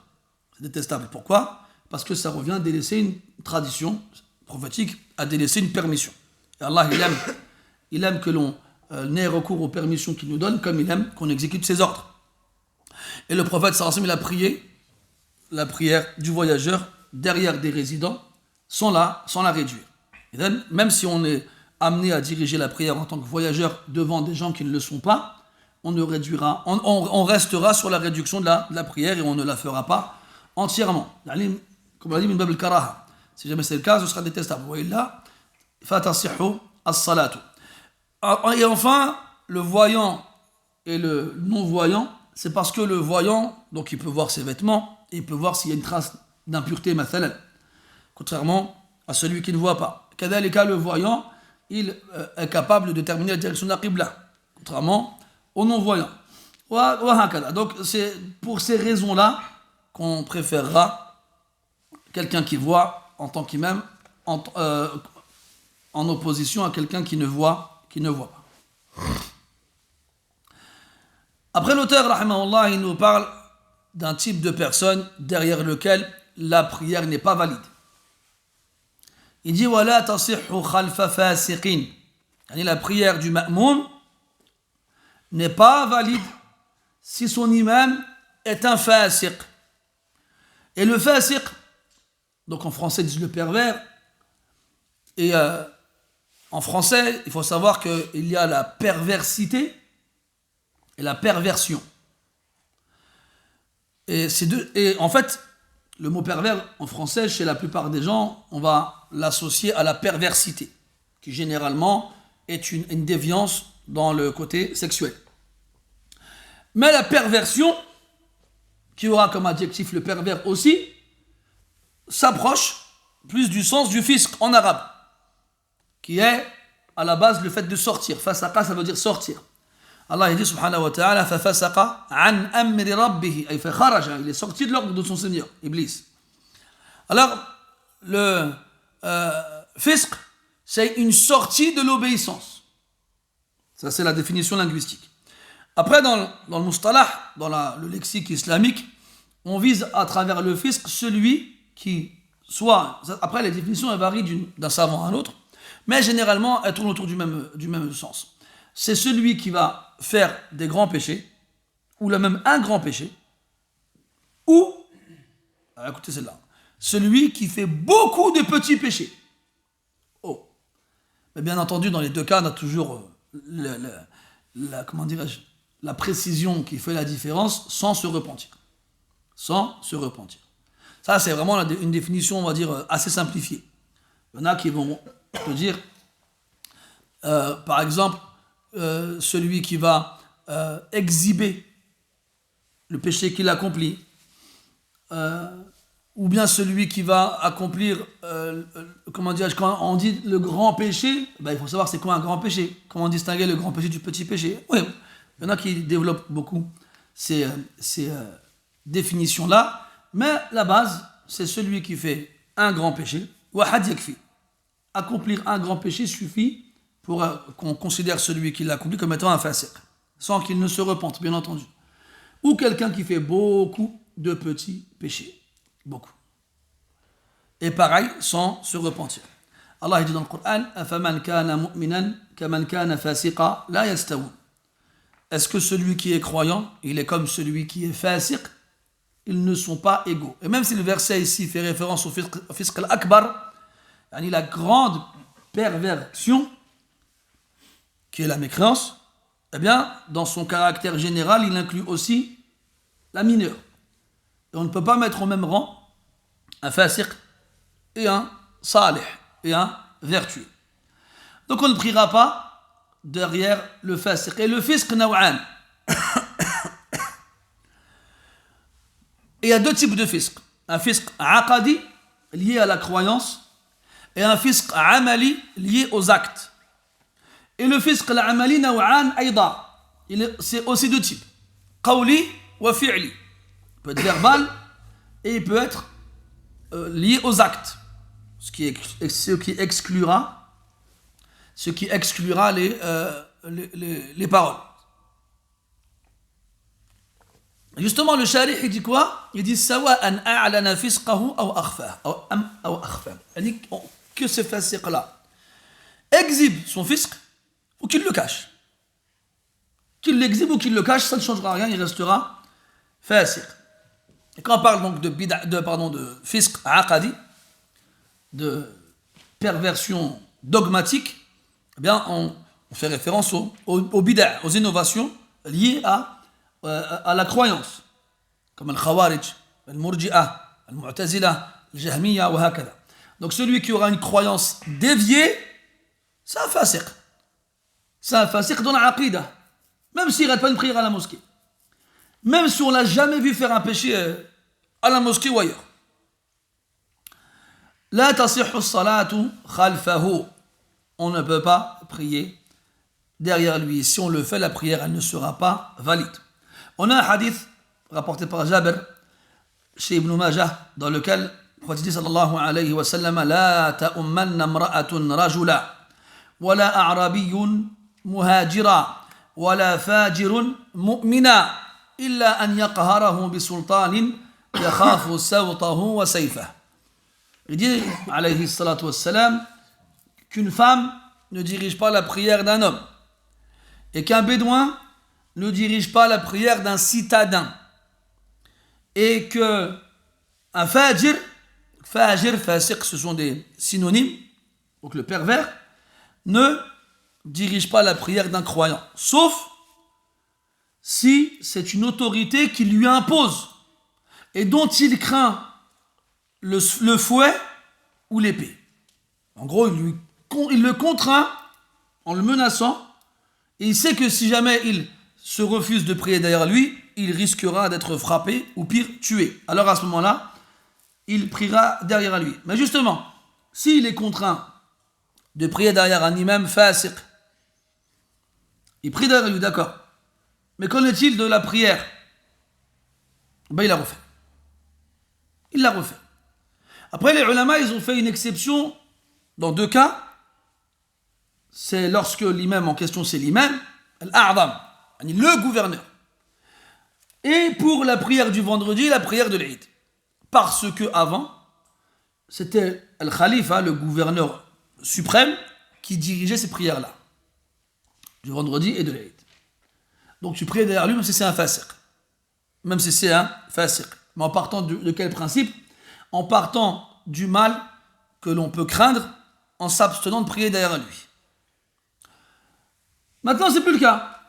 C'est détestable. Pourquoi? Parce que ça revient à délaisser une tradition prophétique, à délaisser une permission. Et Allah, il aime que l'on n'ait recours aux permissions qu'il nous donne, comme il aime qu'on exécute ses ordres. Et le prophète, sallallahu alayhi wa sallam, il a prié la prière du voyageur derrière des résidents sans la réduire. Et même si on est amené à diriger la prière en tant que voyageur devant des gens qui ne le sont pas, on restera sur la réduction de la prière et on ne la fera pas entièrement. Comme on l'a dit, min bab al-karaha. Si jamais c'est le cas, ce sera détestable. Vous voyez là, fatasihhu as-salatu. Et enfin, le voyant et le non-voyant, c'est parce que le voyant, donc il peut voir ses vêtements, et il peut voir s'il y a une trace d'impureté, mathalan, contrairement à celui qui ne voit pas. Kadhalika, le voyant, il est capable de déterminer la direction de la qibla, contrairement au non-voyant. Donc c'est pour ces raisons-là qu'on préférera quelqu'un qui voit en tant qu'imam en opposition à quelqu'un qui ne voit pas. Après, l'auteur, rahimahullah, il nous parle d'un type de personne derrière lequel la prière n'est pas valide. Il dit wala tasihhu khalfa fasiqin. La prière du ma'moum n'est pas valide si son imam est un fasiq. Et le fasiq, donc en français ils disent le pervers, et en français il faut savoir qu'il y a la perversité et la perversion. Et en fait, le mot pervers en français, chez la plupart des gens, on va l'associer à la perversité, qui généralement est une déviance dans le côté sexuel. Mais la perversion, qui aura comme adjectif le pervers aussi, s'approche plus du sens du fisq en arabe, qui est à la base le fait de sortir. Fasaqa, ça veut dire sortir. Allah dit subhanahu wa ta'ala fafasaqa an amri rabbih, ay fakharaja, il est sorti de l'ordre de son Seigneur, Iblis. Alors le fisq, c'est une sortie de l'obéissance. Ça c'est la définition linguistique. Après dans le mustalah, dans le lexique islamique, on vise à travers le fisq celui qui soit, après les définitions elles varient d'un savant à un autre, mais généralement elles tournent autour du même sens. c'est celui qui va faire des grands péchés, ou là même un grand péché, ou, écoutez celle-là, celui qui fait beaucoup de petits péchés. Oh. Mais bien entendu, dans les deux cas, on a toujours comment dirais-je, la précision qui fait la différence sans se repentir. Sans se repentir. Ça, c'est vraiment une définition, on va dire, assez simplifiée. Il y en a qui vont te dire, par exemple, celui qui va exhiber le péché qu'il accomplit, ou bien celui qui va accomplir, comment dirais-je, quand on dit le grand péché, il faut savoir c'est quoi un grand péché, comment distinguer le grand péché du petit péché. Oui, il y en a qui développent beaucoup ces définitions-là, mais la base, c'est celui qui fait un grand péché, wahad yakfi. Accomplir un grand péché suffit pour qu'on considère celui qui l'accomplit comme étant un fasiq, sans qu'il ne se repente, bien entendu. Ou quelqu'un qui fait beaucoup de petits péchés. Beaucoup. Et pareil, sans se repentir. Allah dit dans le Coran, أَفَمَنْ كَانَ مُؤْمِنًا كَمَنْ كَانَ فَاسِقًا لَا يَسْتَوُونَ. Est-ce que celui qui est croyant, il est comme celui qui est fasiq? Ils ne sont pas égaux. Et même si le verset ici fait référence au fisq al-akbar, la grande perversion, qui est la mécréance, eh bien, dans son caractère général, il inclut aussi la mineure. Et on ne peut pas mettre au même rang un fasiq et un salih, et un vertueux. Donc on ne priera pas derrière le fasiq. Et le fisq naw'an. Et il y a deux types de fisq. Un fisq aqadi, lié à la croyance, et un fisq amali, lié aux actes. Et le fisq al-amali naw'an aïda. C'est aussi deux types. Qawli wa fi'li. Il peut être verbal et il peut être lié aux actes. Ce qui exclura les paroles. Justement, le sharih, il dit quoi? Il dit sawa'an a'lana fisqahu aw akhfa. C'est-à-dire que ce fasiq-là exhibe son fisq ou qu'il le cache. Qu'il l'exhibe ou qu'il le cache, ça ne changera rien, il restera fasiq. Et quand on parle donc de fisq aqadi, de perversion dogmatique, eh bien on fait référence aux bid'a, aux innovations liées à la croyance, comme al-khawarij, al-murji'ah, al-mu'tazila, al-jahmiya, wa hakada. Donc celui qui aura une croyance déviée, c'est un fasiq. C'est un fasiq dans la aqida. Même s'il n'arrête pas une prière à la mosquée. Même si on ne l'a jamais vu faire un péché à la mosquée ou ailleurs. La tasihhu salatu khalfahu. On ne peut pas prier derrière lui. Si on le fait, la prière, elle ne sera pas valide. On a un hadith rapporté par Jabir chez Ibn Majah, dans lequel le prophète dit sallallahu alayhi wa sallam, la ta'ummanna imra'atun rajula, wala a'rabiyyun muhajira, wala fajirun mu'mina, illa an yaqharahu bisultanin yakhafu sawtahu wa sayfahu. Il dit, alayhi salatu wassalam, qu'une femme ne dirige pas la prière d'un homme et qu'un bédouin ne dirige pas la prière d'un citadin et que un fajir, fasiq, ce sont des synonymes, donc le pervers, ne dirige pas la prière d'un croyant, sauf si c'est une autorité qui lui impose et dont il craint le fouet ou l'épée. En gros, il le contraint en le menaçant, et il sait que si jamais il se refuse de prier derrière lui, il risquera d'être frappé ou pire, tué. Alors à ce moment-là, il priera derrière lui. Mais justement, s'il est contraint de prier derrière un imam fasiq, il prie derrière lui, d'accord. Mais qu'en est-il de la prière? Il l'a refait. Il l'a refait. Après, les ulama, ils ont fait une exception dans deux cas. C'est lorsque l'imam en question, c'est l'imam, al-a'zam, le gouverneur. Et pour la prière du vendredi, la prière de l'Eid. Parce que avant, c'était al-khalifa, le gouverneur suprême, qui dirigeait ces prières-là. du vendredi et de l'Eid. Donc tu pries derrière lui, même si c'est un fasiq. Même si c'est un fasiq. Mais en partant de quel principe? En partant du mal que l'on peut craindre en s'abstenant de prier derrière lui. Maintenant, c'est plus le cas.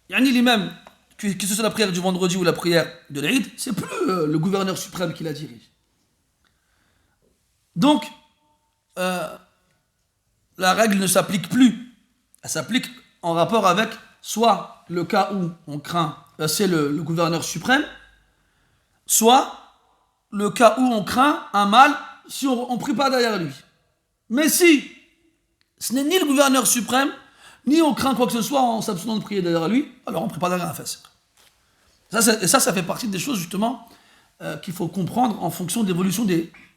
L'imam, que ce soit la prière du vendredi ou la prière de l'Eid, c'est plus le gouverneur suprême qui la dirige. Donc, la règle ne s'applique plus. Elle s'applique en rapport avec soit le cas où on craint, c'est le gouverneur suprême, soit le cas où on craint un mal si on ne prie pas derrière lui. Mais si ce n'est ni le gouverneur suprême, ni on craint quoi que ce soit en s'abstenant de prier derrière lui, alors on ne prie pas derrière un fasiq. Ça fait partie des choses justement qu'il faut comprendre en fonction de l'évolution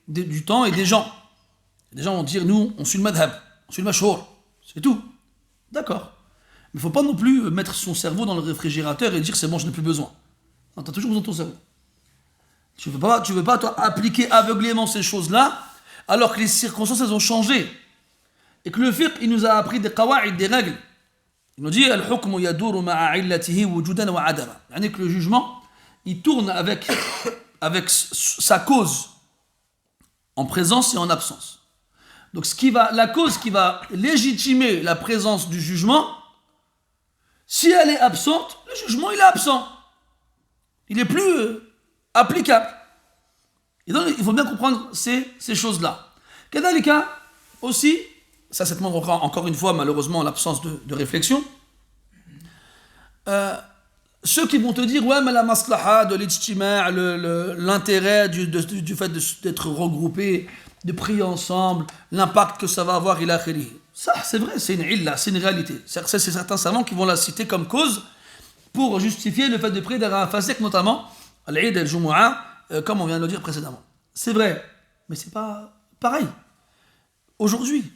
du temps et des gens. Les gens vont dire, nous, on suit le madhab, on suit le mashhour, c'est tout. D'accord. Mais il ne faut pas non plus mettre son cerveau dans le réfrigérateur et dire, c'est bon, je n'ai plus besoin. Non, tu as toujours besoin de ton cerveau. Tu ne veux pas toi, appliquer aveuglément ces choses-là, alors que les circonstances, elles ont changé. Et que le fiqh, il nous a appris des qawa'id, des règles. Il nous dit, al-hukmu yaduru ma'a illatihi wujudan wa adama. C'est-à-dire que le jugement, il tourne avec sa cause, en présence et en absence. Donc la cause qui va légitimer la présence du jugement, si elle est absente, le jugement il est absent. Il n'est plus applicable. Et donc il faut bien comprendre ces choses-là. Kadalika aussi, ça c'est encore une fois malheureusement l'absence de réflexion, ceux qui vont te dire ouais mais la maslaha de l'ijtima', l'intérêt du fait d'être regroupé, de prier ensemble, l'impact que ça va avoir, ila akhirih. Ça, c'est vrai, c'est une illa, c'est une réalité. C'est certains savants qui vont la citer comme cause pour justifier le fait de prier derrière un fasiq, notamment al-Eid al-Jumu'ah, comme on vient de le dire précédemment. C'est vrai, mais c'est pas pareil. Aujourd'hui,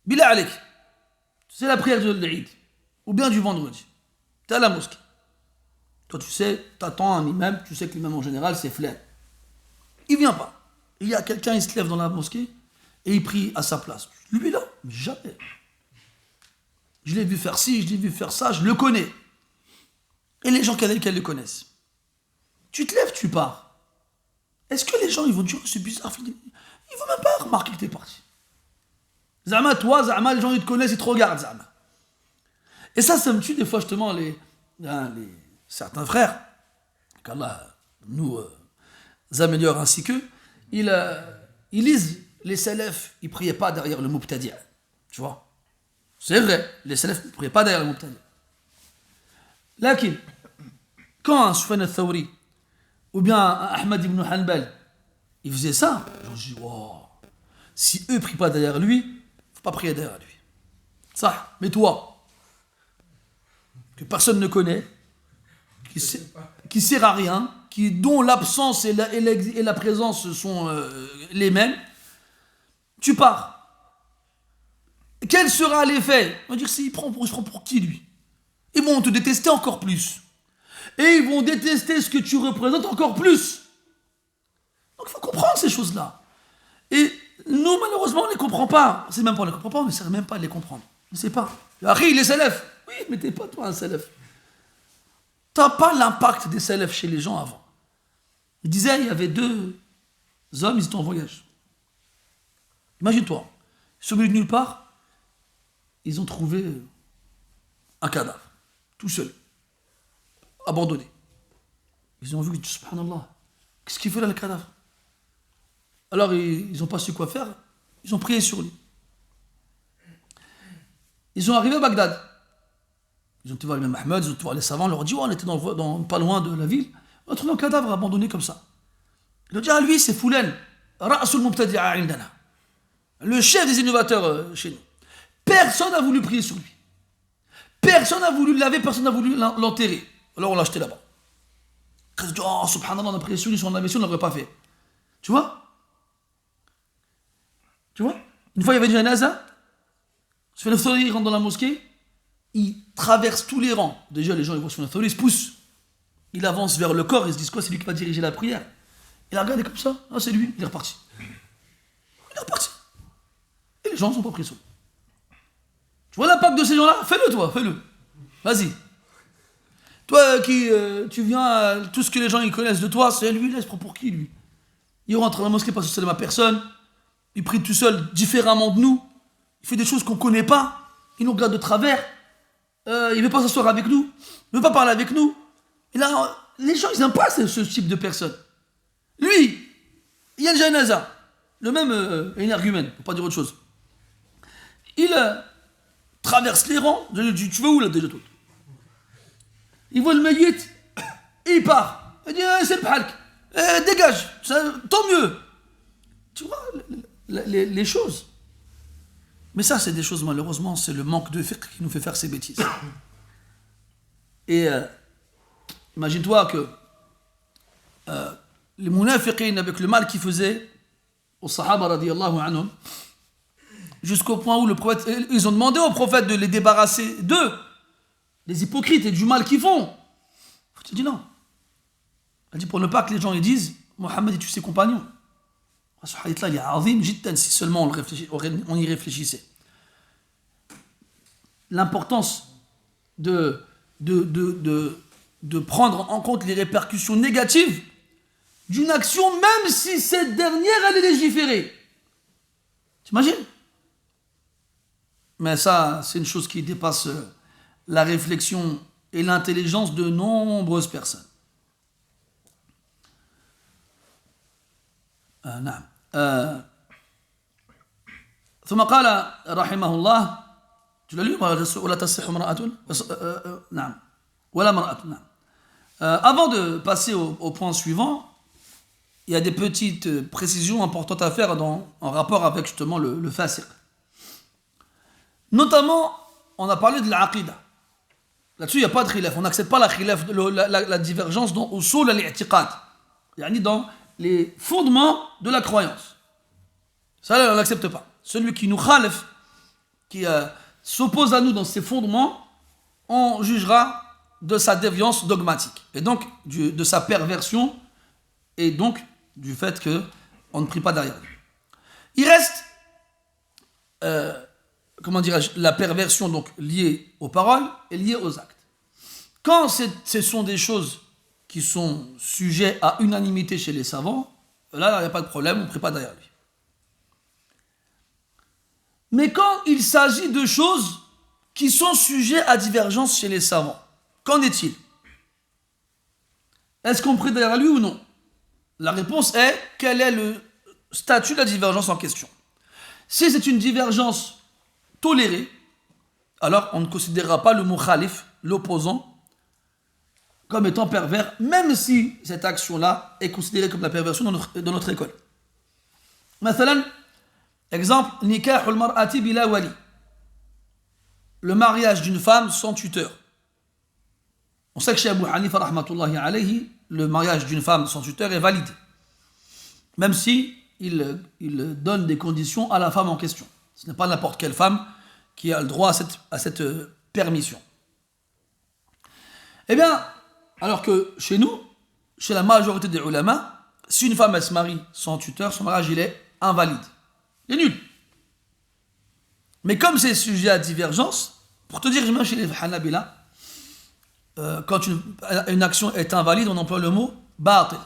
Billah Alek, c'est la prière de l'Eid, ou bien du vendredi. T'es à la mosquée. Toi, tu sais, t'attends un imam, tu sais que l'imam en général, c'est flemme. Il vient pas. Il y a quelqu'un, il se lève dans la mosquée et il prie à sa place. Lui là, mais jamais. Je l'ai vu faire ci, je l'ai vu faire ça, je le connais. Et les gens qu'elle le connaissent. Tu te lèves, tu pars. Est-ce que les gens, ils vont dire, c'est bizarre, ils vont même pas remarquer que t'es parti. Zama, toi, Zama, les gens, ils te connaissent, ils te regardent, Zama. Et ça me tue des fois, justement, certains frères, qu'Allah nous améliore ainsi qu'eux, ils lisent les salafs, ils ne priaient pas derrière le mubtadi'. Tu vois? C'est vrai, les salafs ne priaient pas derrière le mubtadi'. Lakin, quand un Sufyan al-Thawri ou bien un Ahmad ibn Hanbal, ils faisaient ça, je dis, wow, si eux ne prient pas derrière lui, il ne faut pas prier derrière lui. Ça, mais toi, que personne ne connaît, qui sert à rien, dont l'absence et la présence sont les mêmes, tu pars. Quel sera l'effet? On va dire, il se prend pour qui lui? Ils vont te détester encore plus. Et ils vont détester ce que tu représentes encore plus. Donc il faut comprendre ces choses-là. Et nous, malheureusement, on ne les comprend pas. C'est même pas on ne les comprend pas, on ne sait même pas les comprendre. On ne sait pas. Après, il est salaf. Oui, mais t'es pas toi un salaf. T'as pas l'impact des salafs chez les gens avant. Il disait, il y avait 2 hommes, ils étaient en voyage. Imagine-toi, ils sont venus de nulle part, ils ont trouvé un cadavre, tout seul, abandonné. Ils ont vu, subhanallah, qu'est-ce qu'il fait là le cadavre? Alors ils n'ont pas su quoi faire, ils ont prié sur lui. Ils sont arrivés à Bagdad. Ils ont été voir l'imam Ahmed, ils ont été voir les savants, ils leur ont dit, oh, on était pas loin de la ville, on a trouvé un cadavre abandonné comme ça. Ils ont dit, ah lui c'est Foulen, Ra'sul Mubtadi'a indana. Le chef des innovateurs chez nous. Personne n'a voulu prier sur lui. Personne n'a voulu le laver, personne n'a voulu l'enterrer. Alors on l'a acheté là-bas. Ils ont dit, oh subhanallah, on a prié sur lui, si on l'avait su, on ne l'aurait pas fait. Tu vois? Une fois il y avait une janaza, Sufyan al-Thawri rentre dans la mosquée, il traverse tous les rangs. Déjà, les gens, ils voient Sufyan al-Thawri, ils se poussent. Il avance vers le corps, ils se disent quoi? C'est lui qui va diriger la prière. Il a regardé comme ça, ah, c'est lui, il est reparti. Il est reparti. Et les gens ne sont pas pris sur lui. Tu vois l'impact de ces gens-là? Fais-le toi, fais-le. Vas-y. Toi qui, tu viens, tout ce que les gens ils connaissent de toi, c'est lui, là, il se prend pour qui lui? Il rentre dans la mosquée parce que c'est de ma personne, il prie tout seul, différemment de nous, il fait des choses qu'on ne connaît pas, il nous regarde de travers, il ne veut pas s'asseoir avec nous, il ne veut pas parler avec nous. Et là, les gens, ils n'aiment pas ce type de personne. Lui, il y a le janaza, le même énergumène, pour pas dire autre chose. Il traverse les rangs, tu vas où là déjà toi? Il voit le mayyit, et il part. Il dit, c'est le bhalk, dégage, tant mieux. Tu vois, les choses. Mais ça, c'est des choses, malheureusement, c'est le manque de fiqh qui nous fait faire ces bêtises. Et imagine-toi que les munafiqin, avec le mal qu'ils faisaient aux sahaba radiyallahu anhum, jusqu'au point où le prophète, ils ont demandé au prophète de les débarrasser d'eux, les hypocrites et du mal qu'ils font. Il dit non. Il dit pour ne pas que les gens ils disent Mohammed et tous ses compagnons. Ce hadith-là, il est azim jiddan si seulement on y réfléchissait. L'importance de prendre en compte les répercussions négatives d'une action, même si cette dernière, elle est légiférée. T'imagines? Mais ça, c'est une chose qui dépasse la réflexion et l'intelligence de nombreuses personnes. نعم. ثم قال رحمه الله tu l'as lu ولا تصح امرأة نعم ولا امرأة نعم. Avant de passer au point suivant, il y a des petites précisions importantes à faire en rapport avec justement le fasiq. Notamment, on a parlé de l'aqidah. Là-dessus, il n'y a pas de khilaf. On n'accepte pas la divergence dans usul al-i'tiqad, dans les fondements de la croyance. Ça, on n'accepte pas. Celui qui nous khalif, qui s'oppose à nous dans ces fondements, on jugera de sa déviance dogmatique, et donc de sa perversion, et donc du fait qu'on ne prie pas derrière lui. Il reste, comment dirais-je, la perversion donc liée aux paroles et liée aux actes. Quand ce sont des choses qui sont sujets à unanimité chez les savants, là, il n'y a pas de problème, on ne prie pas derrière lui. Mais quand il s'agit de choses qui sont sujets à divergence chez les savants, qu'en est-il? Est-ce qu'on prie derrière lui ou non? La réponse est, quel est le statut de la divergence en question? Si c'est une divergence tolérée, alors on ne considérera pas le mukhalif, l'opposant, comme étant pervers, même si cette action-là est considérée comme la perversion dans notre école. Mathalan, exemple, nikah al-mar'ati bila wali. Le mariage d'une femme sans tuteur. On sait que chez Abu Hanifa, rahmatullahi alayhi, le mariage d'une femme sans tuteur est valide. Même si il donne des conditions à la femme en question. Ce n'est pas n'importe quelle femme qui a le droit à cette permission. Eh bien, alors que chez nous, chez la majorité des ulama, si une femme elle se marie sans tuteur, son mariage il est invalide. Il est nul. Mais comme c'est sujet à divergence, pour te dire, même chez les Hanabila, quand une action est invalide, on emploie le mot batil.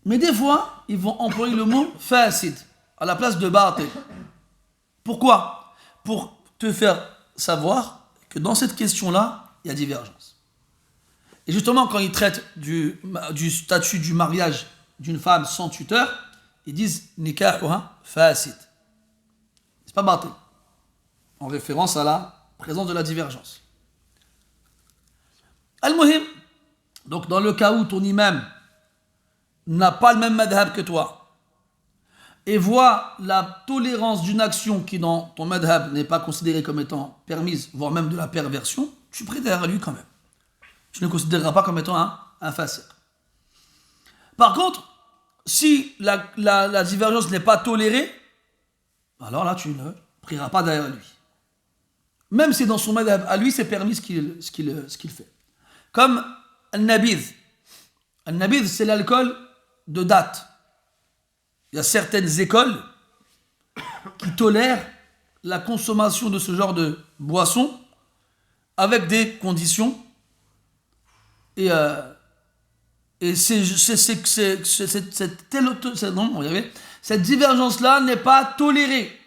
Mais des fois, ils vont employer le mot fasid à la place de batil. Pourquoi? Pour te faire savoir que dans cette question-là, il y a divergence. Et justement, quand ils traitent du statut du mariage d'une femme sans tuteur, ils disent nikahuha fasid. C'est pas batil. En référence à la présence de la divergence. Al-Muhim, donc dans le cas où ton imam n'a pas le même madhab que toi et voit la tolérance d'une action qui dans ton madhab n'est pas considérée comme étant permise, voire même de la perversion, tu pries derrière lui quand même. Tu ne considéreras pas comme étant un fasiq. Par contre, si la divergence n'est pas tolérée, alors là tu ne prieras pas derrière lui. Même si dans son madhab à lui c'est permis ce qu'il fait. Comme al-nabidh. Al-nabidh c'est l'alcool de date. Il y a certaines écoles qui tolèrent la consommation de ce genre de boisson avec des conditions. Et cette divergence-là n'est pas tolérée.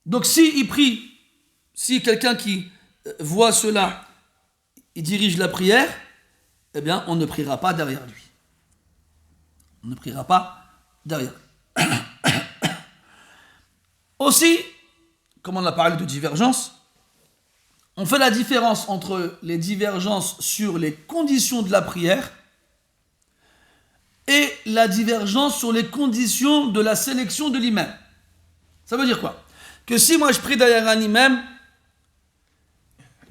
Donc si quelqu'un qui voit cela, il dirige la prière, eh bien on ne priera pas derrière lui. On ne priera pas derrière lui. Aussi, comme on a parlé de divergence, on fait la différence entre les divergences sur les conditions de la prière et la divergence sur les conditions de la sélection de l'imam. Ça veut dire quoi? Que si moi je prie derrière un imam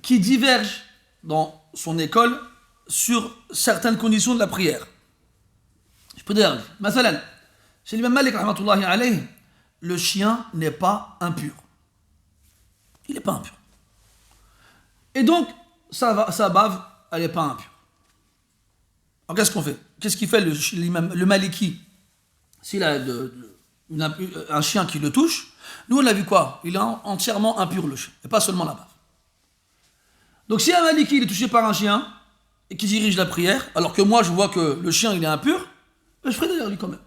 qui diverge dans son école sur certaines conditions de la prière, je prie derrière lui. Mathalan, chez l'imam Malik, rahmatullahi alayhi, le chien n'est pas impur. Il n'est pas impur. Et donc, sa bave, elle n'est pas impure. Alors qu'est-ce qu'on fait? Qu'est-ce qu'il fait le Maliki? S'il a un chien qui le touche, nous on a vu quoi? Il est entièrement impur le chien, et pas seulement la bave. Donc si un Maliki il est touché par un chien, et qui dirige la prière, alors que moi je vois que le chien il est impur, ben, je ferai derrière lui quand même.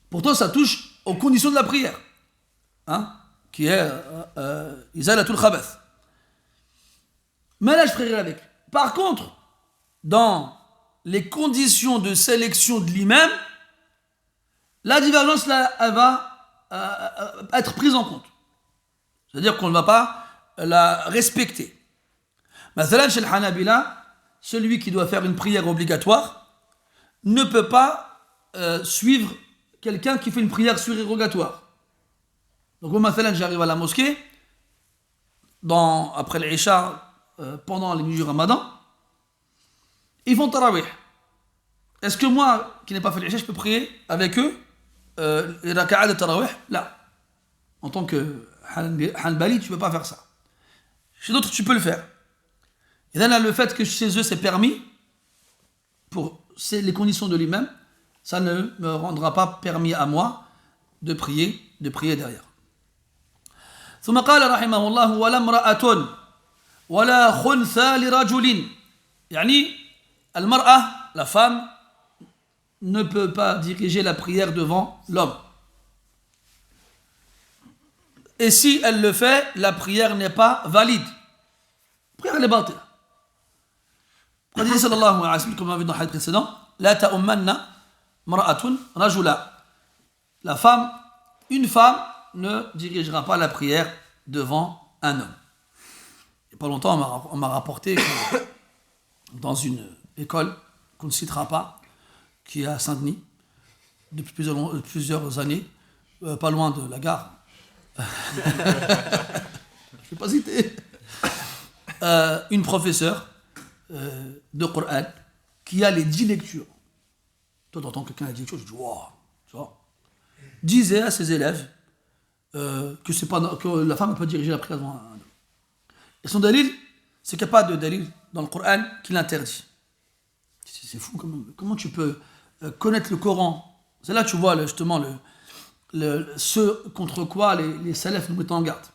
Pourtant ça touche aux conditions de la prière, hein, qui est Izalatul Khabath. Mais là, je prierai avec. Par contre, dans les conditions de sélection de l'imam, la divergence, là, elle va être prise en compte. C'est-à-dire qu'on ne va pas la respecter. Mathalan, chez le Hanabila, celui qui doit faire une prière obligatoire ne peut pas suivre quelqu'un qui fait une prière surérogatoire. Donc, moi, mathalan, j'arrive à la mosquée, après l'Isha, pendant les nuits du Ramadan, ils font tarawih. Est-ce que moi, qui n'ai pas fait l'Isha, je peux prier avec eux les raka'a de tarawih? Là. En tant que Hanbali, tu ne peux pas faire ça. Chez d'autres, tu peux le faire. Et là, le fait que chez eux, c'est permis, pour les conditions de l'imam, ça ne me rendra pas permis à moi de prier derrière. ثم قال رحمه الله ولا امرأة ولا خنثى لرجل يعني المرأة, la femme, ne peut pas diriger la prière devant l'homme. Et si elle le fait, la prière n'est pas valide. La prière est batile. Le prophète sallallahu alayhi wa sallam, comme on a vu dans le hadith précédent, la ta'ummanna mar'atun rajula. La femme, une femme ne dirigera pas la prière devant un homme. Il n'y a pas longtemps, on m'a rapporté que dans une école qu'on ne citera pas, qui est à Saint-Denis, depuis plusieurs années, pas loin de la gare. Je ne vais pas citer. Une professeure de Coran qui a les 10 lectures. Toi, t'entends quelqu'un a 10 lectures, je dis waouh, tu vois. Disait à ses élèves que la femme ne peut diriger la prière devant un homme. Et son dalil, c'est qu'il n'y a pas de dalil dans le Coran qui l'interdit. C'est fou, comment tu peux connaître le Coran? C'est là que tu vois justement ce contre quoi les salafs nous mettent en garde.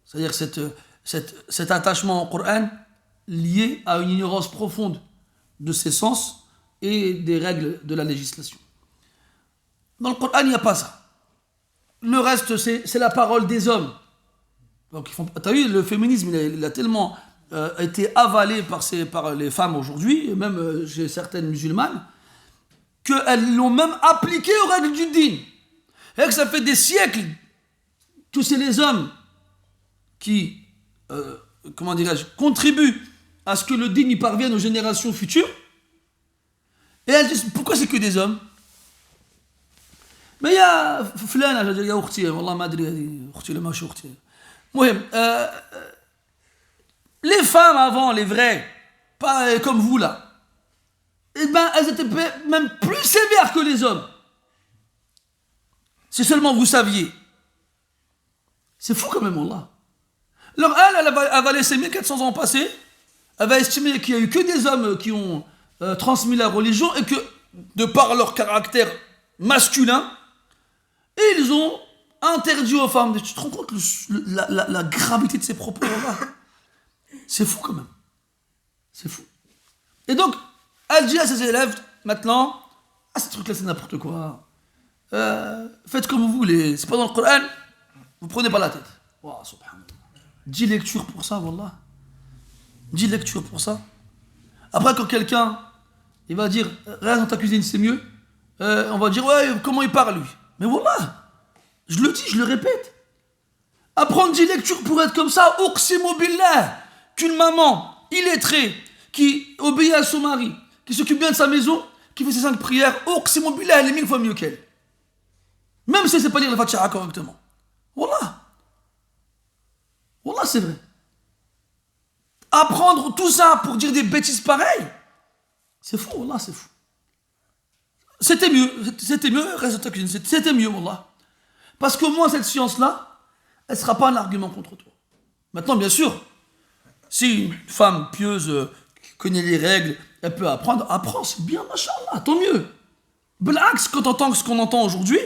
C'est-à-dire cet attachement au Coran lié à une ignorance profonde de ses sens et des règles de la législation. Dans le Coran, il n'y a pas ça. Le reste, c'est la parole des hommes. Donc, tu as vu, le féminisme, il a tellement été avalé par les femmes aujourd'hui, et même chez certaines musulmanes, qu'elles l'ont même appliqué aux règles du din. Et que ça fait des siècles que c'est les hommes qui, contribuent à ce que le din y parvienne aux générations futures. Et elles disent, pourquoi c'est que des hommes? Mais il y a فلانة, il y a أختي, والله ما أدري أختي ولا ماشي أختي. Les femmes avant, les vraies, pas comme vous là, eh ben, elles étaient même plus sévères que les hommes. Si seulement vous saviez. C'est fou quand même, Allah. Alors elle va laisser 1400 ans passer, elle va estimer qu'il n'y a eu que des hommes qui ont transmis la religion et que, de par leur caractère masculin, ils ont interdit aux femmes. Tu te rends compte la gravité de ces propos là? C'est fou quand même. C'est fou. Et donc, elle dit à ses élèves, maintenant, ce truc-là c'est n'importe quoi. Faites comme vous voulez. C'est pas dans le Coran. Vous prenez pas la tête. Wow, subhanallah. 10 lectures pour ça, wallah. 10 lectures pour ça. Après, quand quelqu'un, il va dire, reste dans ta cuisine, c'est mieux. On va dire, ouais, comment il parle, lui? Mais wallah, je le dis, je le répète. Apprendre 10 lectures pour être comme ça, uqsimu billah, qu'une maman illettrée, qui obéit à son mari, qui s'occupe bien de sa maison, qui fait ses 5 prières, uqsimu billah, elle est 1000 fois mieux qu'elle. Même si elle ne sait pas lire le Fatiha correctement. Wallah. Wallah, c'est vrai. Apprendre tout ça pour dire des bêtises pareilles, c'est fou, wallah, c'est fou. C'était mieux, reste dans ta cuisine, c'était mieux, wallah. Parce qu'au moins, cette science-là, elle ne sera pas un argument contre toi. Maintenant, bien sûr, si une femme pieuse qui connaît les règles, elle peut apprendre, apprends, c'est bien, machallah, tant mieux. Blax, quand on entend ce qu'on entend aujourd'hui,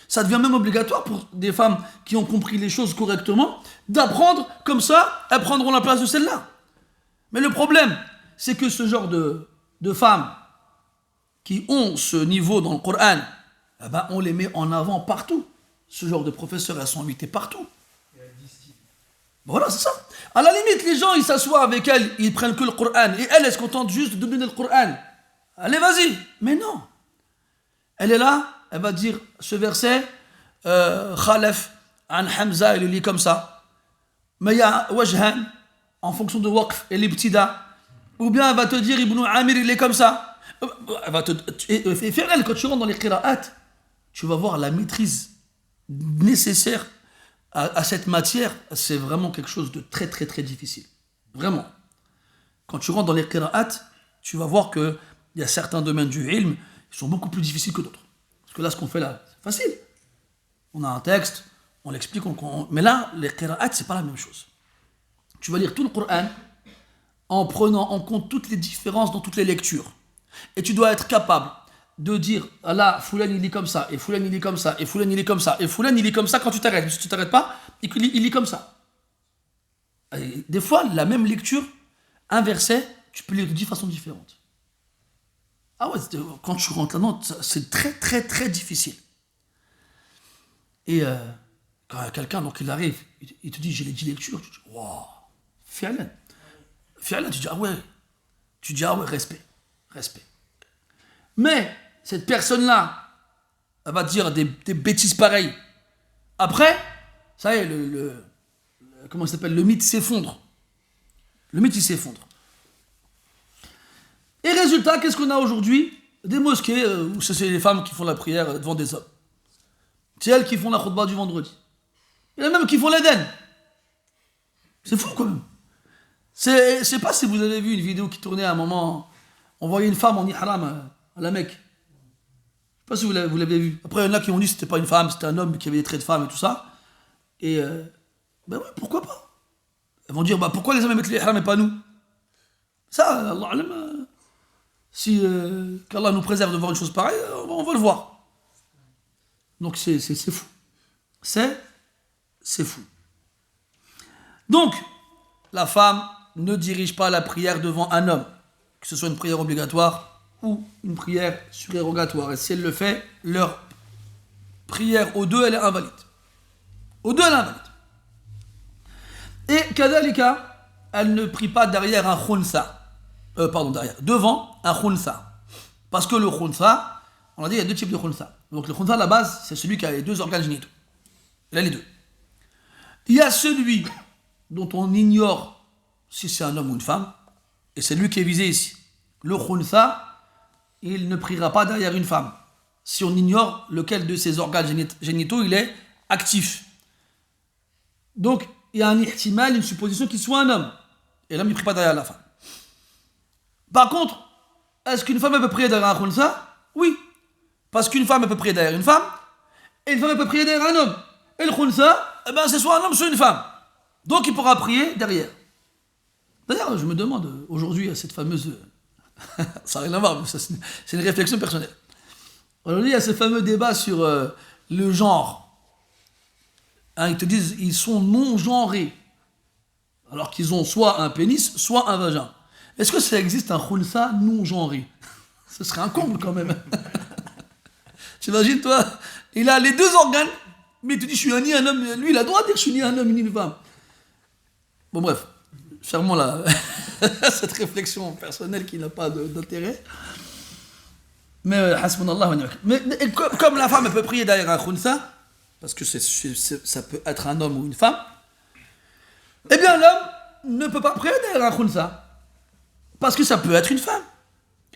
ça devient même obligatoire pour des femmes qui ont compris les choses correctement, d'apprendre comme ça, elles prendront la place de celle-là. Mais le problème, c'est que ce genre de femmes qui ont ce niveau dans le Coran, eh ben, on les met en avant partout. Ce genre de professeurs, elles sont invités partout. Voilà, c'est ça. À la limite, les gens, ils s'assoient avec elles, ils prennent que le Coran. Et elles se contentent juste de donner le Coran. Allez, vas-y. Mais non. Elle est là, elle va dire ce verset, Khalaf an Hamza, il le lit comme ça. Mais il y a Wajhan, en fonction de Waqf et l'Ibtida. Ou bien elle va te dire Ibn Amir, il est comme ça. Elle va et Fi'lan, quand tu rentres dans les qira'at, tu vas voir la maîtrise nécessaire à cette matière. C'est vraiment quelque chose de très très très difficile. Vraiment. Quand tu rentres dans les qira'at, tu vas voir qu'il y a certains domaines du ilm qui sont beaucoup plus difficiles que d'autres. Parce que là, ce qu'on fait là, c'est facile. On a un texte, on l'explique, mais là, les qira'at, c'est pas la même chose. Tu vas lire tout le Coran en prenant en compte toutes les différences dans toutes les lectures. Et tu dois être capable de dire, ah là, Foulan il lit comme ça, et Foulan il lit comme ça, et Foulan il lit comme ça, et Foulan il lit comme ça quand tu t'arrêtes. Si tu t'arrêtes pas, il lit comme ça. Et des fois, la même lecture, un verset, tu peux lire de 10 façons différentes. Ah ouais, quand tu rentres là-dedans, c'est très très très difficile. Et quand quelqu'un, donc il arrive, il te dit, j'ai les 10 lectures, tu dis, waouh, Fi'lan, tu dis, ah ouais, respect. Mais cette personne-là, elle va dire des bêtises pareilles. Après, ça y est, comment ça s'appelle, le mythe s'effondre. Le mythe, il s'effondre. Et résultat, qu'est-ce qu'on a aujourd'hui? Des mosquées où c'est les femmes qui font la prière devant des hommes. C'est elles qui font la khutbah du vendredi. Il y en a même qui font l'Éden. C'est fou quand même. Je sais pas si vous avez vu une vidéo qui tournait à un moment. On voyait une femme en ihram à la Mecque. Je sais pas si vous l'avez vu. Après, il y en a qui ont dit que c'était pas une femme, c'était un homme qui avait des traits de femme et tout ça. Et ben oui, pourquoi pas? Elles vont dire, bah pourquoi les hommes mettent l'ihram et pas nous? Ça, Allah alam, si qu'Allah nous préserve de voir une chose pareille, on va le voir. Donc c'est fou. C'est fou. Donc, la femme ne dirige pas la prière devant un homme, que ce soit une prière obligatoire ou une prière surérogatoire. Et si elle le fait, leur prière aux deux, elle est invalide. Aux deux, elle est invalide. Et kadalika, elle ne prie pas derrière un khunsa. Devant un khunsa. Parce que le khunsa, on a dit, il y a deux types de khunsa. Donc le khunsa, à la base, c'est celui qui a les deux organes génitaux. Il a les deux. Il y a celui dont on ignore si c'est un homme ou une femme, et c'est lui qui est visé ici. Le khunsa, il ne priera pas derrière une femme, si on ignore lequel de ses organes génitaux il est actif. Donc, il y a un ihtimal, une supposition qu'il soit un homme, et l'homme ne prie pas derrière la femme. Par contre, est-ce qu'une femme peut prier derrière un khunsa? Oui, parce qu'une femme peut prier derrière une femme, et une femme peut prier derrière un homme. Et le khunsa, c'est soit un homme, soit une femme. Donc il pourra prier derrière. D'ailleurs, je me demande aujourd'hui à cette fameuse... ça n'a rien à voir, mais c'est une réflexion personnelle. Aujourd'hui, il y a ce fameux débat sur le genre. Hein, ils te disent ils sont non-genrés. Alors qu'ils ont soit un pénis, soit un vagin. Est-ce que ça existe un khunsa non-genré? Ce serait un comble quand même. T'imagines, toi, il a les deux organes, mais il te dit je suis ni un homme. Lui, il a le droit de dire je suis ni un homme ni une femme. Bon, bref, fermons cette réflexion personnelle qui n'a pas d'intérêt. Mais, hasbunallah wa ni'mal wakil. Mais comme la femme elle peut prier derrière un khunsa, parce que ça peut être un homme ou une femme, eh bien l'homme ne peut pas prier derrière un khunsa. Parce que ça peut être une femme.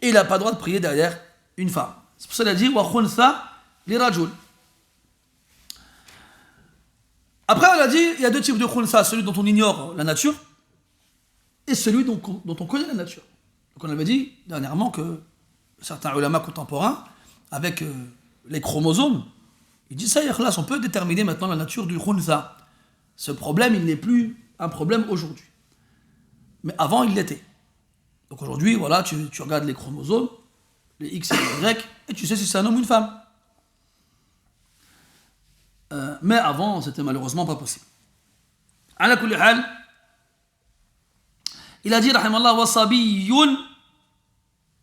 Et il n'a pas le droit de prier derrière une femme. C'est pour ça qu'il a dit wa khunsa li rajul. Après, on a dit il y a deux types de khunsa, celui dont on ignore la nature et celui dont on connaît la nature. Donc on avait dit dernièrement que certains ulama contemporains, avec les chromosomes, ils disent ça, on peut déterminer maintenant la nature du khunsa. Ce problème, il n'est plus un problème aujourd'hui. Mais avant, il l'était. Donc aujourd'hui, voilà, tu regardes les chromosomes, les X et les Y, et tu sais si c'est un homme ou une femme. Mais avant, c'était malheureusement pas possible. Ala kulli hal, il a dit, rahimallah, wa sabiyyun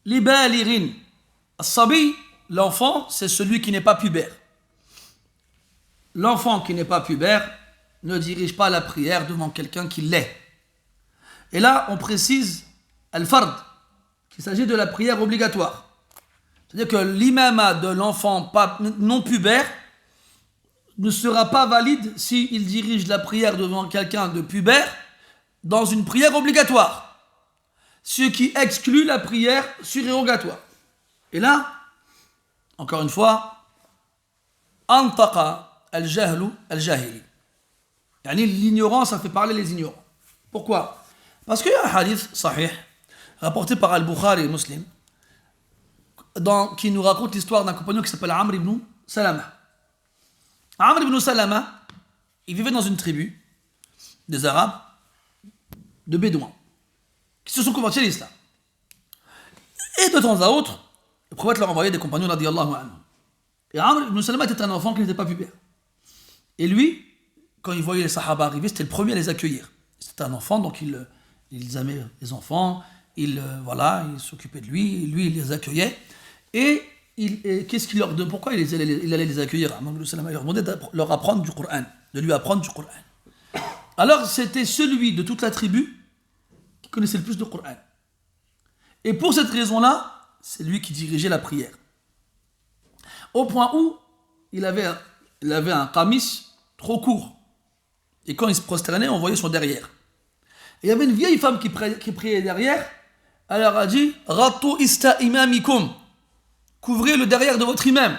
li balighin. As-sabi, l'enfant, c'est celui qui n'est pas pubère. L'enfant qui n'est pas pubère ne dirige pas la prière devant quelqu'un qui l'est. Et là, on précise al-fard, qu'il s'agit de la prière obligatoire. C'est-à-dire que l'imama de l'enfant non pubère ne sera pas valide s'il dirige la prière devant quelqu'un de pubère dans une prière obligatoire. Ce qui exclut la prière surérogatoire. Et là, encore une fois, antaqa al-jahlu al-jahili. L'ignorance, ça fait parler les ignorants. Pourquoi? Parce qu'il y a un hadith sahih, rapporté par Al-Bukhari et Muslim, qui nous raconte l'histoire d'un compagnon qui s'appelle Amr ibn Salama. Amr ibn Salama, il vivait dans une tribu des Arabes, de Bédouins, qui se sont convertis à l'islam. Et de temps à autre, le prophète leur envoyait des compagnons radiyallahu anhu. Et Amr ibn Salama était un enfant qui n'était pas pubère. Et lui, quand il voyait les Sahaba arriver, c'était le premier à les accueillir. C'était un enfant, donc ils aimaient les enfants, il s'occupait de lui, il les accueillait. Et qu'est-ce qu'il leur demandait? Pourquoi il allait les accueillir? Il leur demandait de leur apprendre du Coran, de lui apprendre du Coran. Alors c'était celui de toute la tribu qui connaissait le plus de Coran. Et pour cette raison-là, c'est lui qui dirigeait la prière. Au point où il avait un qamis trop court. Et quand il se prosternait, on voyait son derrière. Et il y avait une vieille femme qui priait derrière. Elle leur a dit « Ratu ista imamikum » couvrez le derrière de votre imam.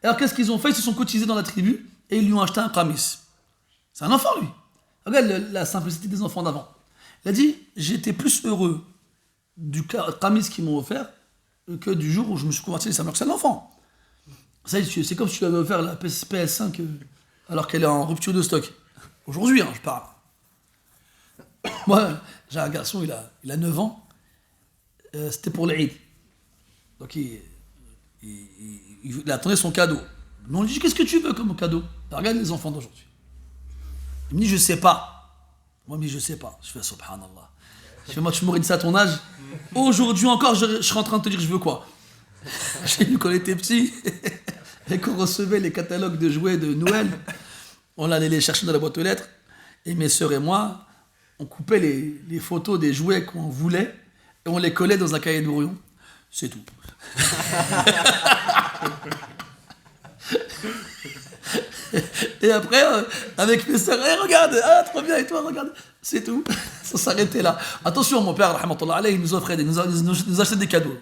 Alors qu'est-ce qu'ils ont fait? Ils se sont cotisés dans la tribu et ils lui ont acheté un qamis. C'est un enfant, lui. Regarde la simplicité des enfants d'avant. Il a dit « J'étais plus heureux du qamis qu'ils m'ont offert que du jour où je me suis converti à l'islam. » Alors que c'est un enfant. C'est comme si tu avais offert la PS5 alors qu'elle est en rupture de stock. Aujourd'hui, je parle. Moi, j'ai un garçon, il a 9 ans. C'était pour l'Eid. Donc il attendait son cadeau. Mais on lui dit, qu'est-ce que tu veux comme cadeau? Regarde les enfants d'aujourd'hui. Il me dit, je sais pas. Moi, il me dit, je sais pas. Je fais, subhanallah. Je fais, moi, tu m'aurais dit ça à ton âge. Aujourd'hui encore, je serais en train de te dire, je veux quoi? J'ai vu quand on était petit et qu'on recevait les catalogues de jouets de Noël. On allait les chercher dans la boîte aux lettres. Et mes sœurs et moi, on coupait les photos des jouets qu'on voulait et on les collait dans un cahier de brouillon. C'est tout. Et après, avec mes sœurs, regarde, trop bien, et toi, regarde, c'est tout. Ça s'arrêtait là. Attention, mon père, rahmatullah alayhi, il nous offrait, nous achetait des cadeaux.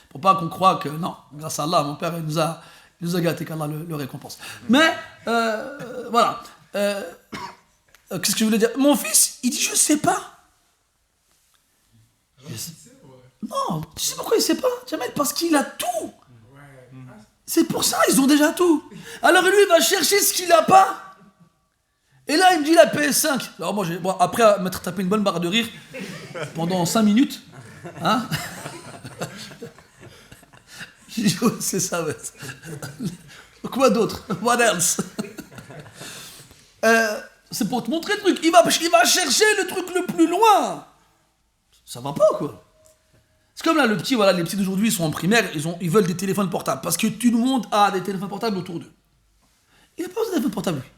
Pour pas qu'on croie que, non, grâce à Allah, mon père, il nous a gâtés, qu'Allah le récompense. Mais, voilà. Qu'est-ce que je voulais dire? Mon fils, il dit, je sais pas. Non, tu sais pourquoi il sait pas, Jamel? Parce qu'il a tout. C'est pour ça, ils ont déjà tout. Alors lui, il va chercher ce qu'il a pas. Et là, il me dit la PS5. Alors moi, après m'être tapé une bonne barre de rire pendant 5 minutes, hein? J'ai dit, oh, c'est ça, ouais. Quoi d'autre? What else? C'est pour te montrer le truc. Il va chercher le truc le plus loin. Ça va pas, quoi. C'est comme là, les petits d'aujourd'hui, ils sont en primaire, ils veulent des téléphones portables. Parce que tout le monde a des téléphones portables autour d'eux. Il n'a pas besoin de téléphone portable, lui.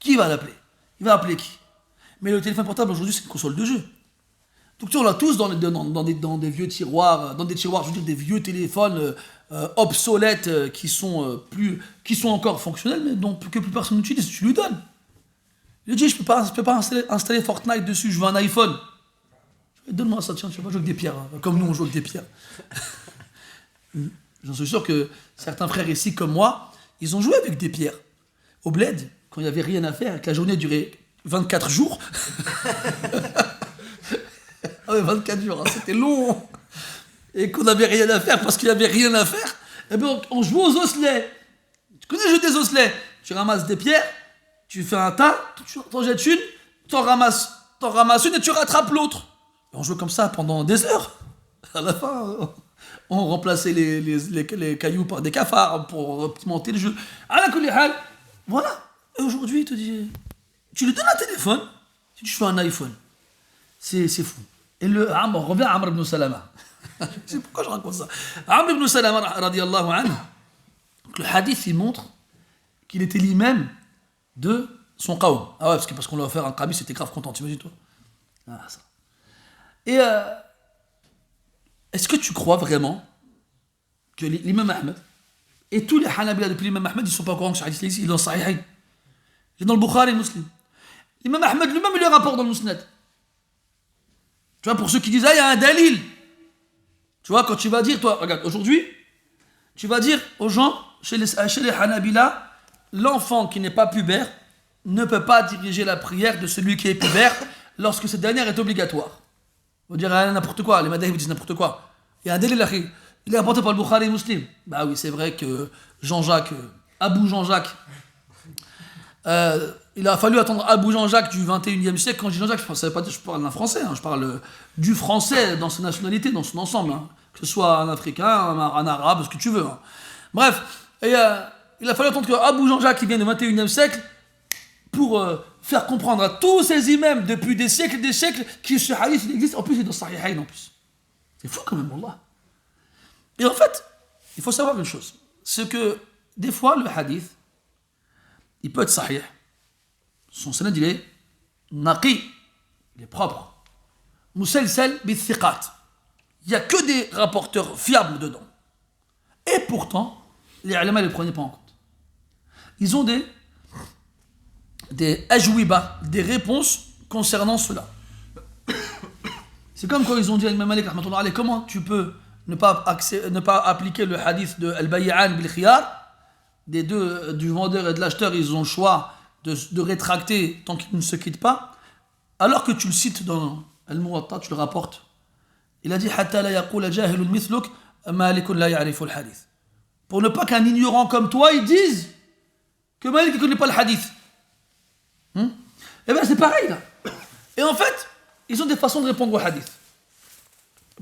Qui va l'appeler? Il va appeler qui? Mais le téléphone portable, aujourd'hui, c'est une console de jeu. Donc, tu sais, on l'a tous dans des vieux tiroirs, je veux dire, des vieux téléphones obsolètes qui sont encore fonctionnels, mais que plus personne n'utilise. Tu lui donnes. Il dit, je peux pas installer Fortnite dessus, je veux un iPhone. Donne-moi ça, tiens, tu vas pas jouer avec des pierres, hein, comme nous on joue avec des pierres. J'en suis sûr que certains frères ici, comme moi, ils ont joué avec des pierres. Au bled, quand il n'y avait rien à faire, que la journée durait 24 jours. Ah ouais, 24 jours, hein, c'était long. Et qu'on n'avait rien à faire parce qu'il n'y avait rien à faire, eh bien, on jouait aux osselets. Tu connais le jeu des osselets? Tu ramasses des pierres, tu fais un tas, tu t'en jettes une, t'en ramasses une et tu rattrapes l'autre. Et on jouait comme ça pendant des heures. À la fin, on remplaçait les cailloux par des cafards pour pimenter le jeu. À la kulihal, voilà. Et aujourd'hui, il te dit, tu lui donnes un téléphone, si tu fais un iPhone. C'est fou. Et on revient à Amr ibn Salama. Je sais pourquoi je raconte ça. Amr ibn Salama, radiyallahu anhu, le hadith, il montre qu'il était l'imam de son qawm. Ah ouais, parce qu'on lui a offert un qabi, c'était grave content, t'imagines toi. Ah, ça. Et est-ce que tu crois vraiment que l'imam Ahmed et tous les Hanabila depuis l'imam Ahmed, ils ne sont pas au courant que ce hadith ici, il est dans Sahihain. Il est dans le Bukhari et Muslim. L'imam Ahmed lui-même, il le rapporte dans le Musnad. Tu vois, pour ceux qui disent, ah, il y a un dalil. Tu vois, quand tu vas dire, toi, regarde, aujourd'hui, tu vas dire aux gens, chez les Hanabila, l'enfant qui n'est pas pubère ne peut pas diriger la prière de celui qui est pubère lorsque cette dernière est obligatoire. On va dire n'importe quoi, les madhahib disent n'importe quoi. Il y a un dalil, il est rapporté par le Bukhari et Muslim. Bah oui, c'est vrai que Abou Jean-Jacques, il a fallu attendre Abou Jean-Jacques du 21e siècle. Quand je dis Jean-Jacques, je parle d'un français, hein, je parle du français dans sa nationalité, dans son ensemble, hein, que ce soit un africain, un arabe, ce que tu veux. Hein. Bref, et, il a fallu attendre que Abou Jean-Jacques, qui vient du 21e siècle, pour faire comprendre à tous ces imams depuis des siècles et des siècles que ce hadith il existe. En plus, il est dans Sahihain en plus. C'est fou quand même, Allah. Et en fait, il faut savoir une chose. C'est que des fois, le hadith, il peut être sahih. Son sanad, il est naqi. Il est propre. Musalsal bithiqat. Il n'y a que des rapporteurs fiables dedans. Et pourtant, les ulama ne les prenaient pas en compte. Ils ont des ajwiba, des réponses concernant cela. C'est comme quand ils ont dit à l'imam Malik, comment tu peux ne pas appliquer le hadith de Al-Bay'an bil-Khiyar, du vendeur et de l'acheteur, ils ont le choix de rétracter tant qu'ils ne se quittent pas, alors que tu le cites dans Al-Muwatta, tu le rapportes. Il a dit Hatta la yaqula jahilun mithluk Malikun la ya'rifu al-hadith. Pour ne pas qu'un ignorant comme toi, ils disent que Malik ne connaît pas le hadith. Eh bien, c'est pareil là. Et en fait, ils ont des façons de répondre au hadith.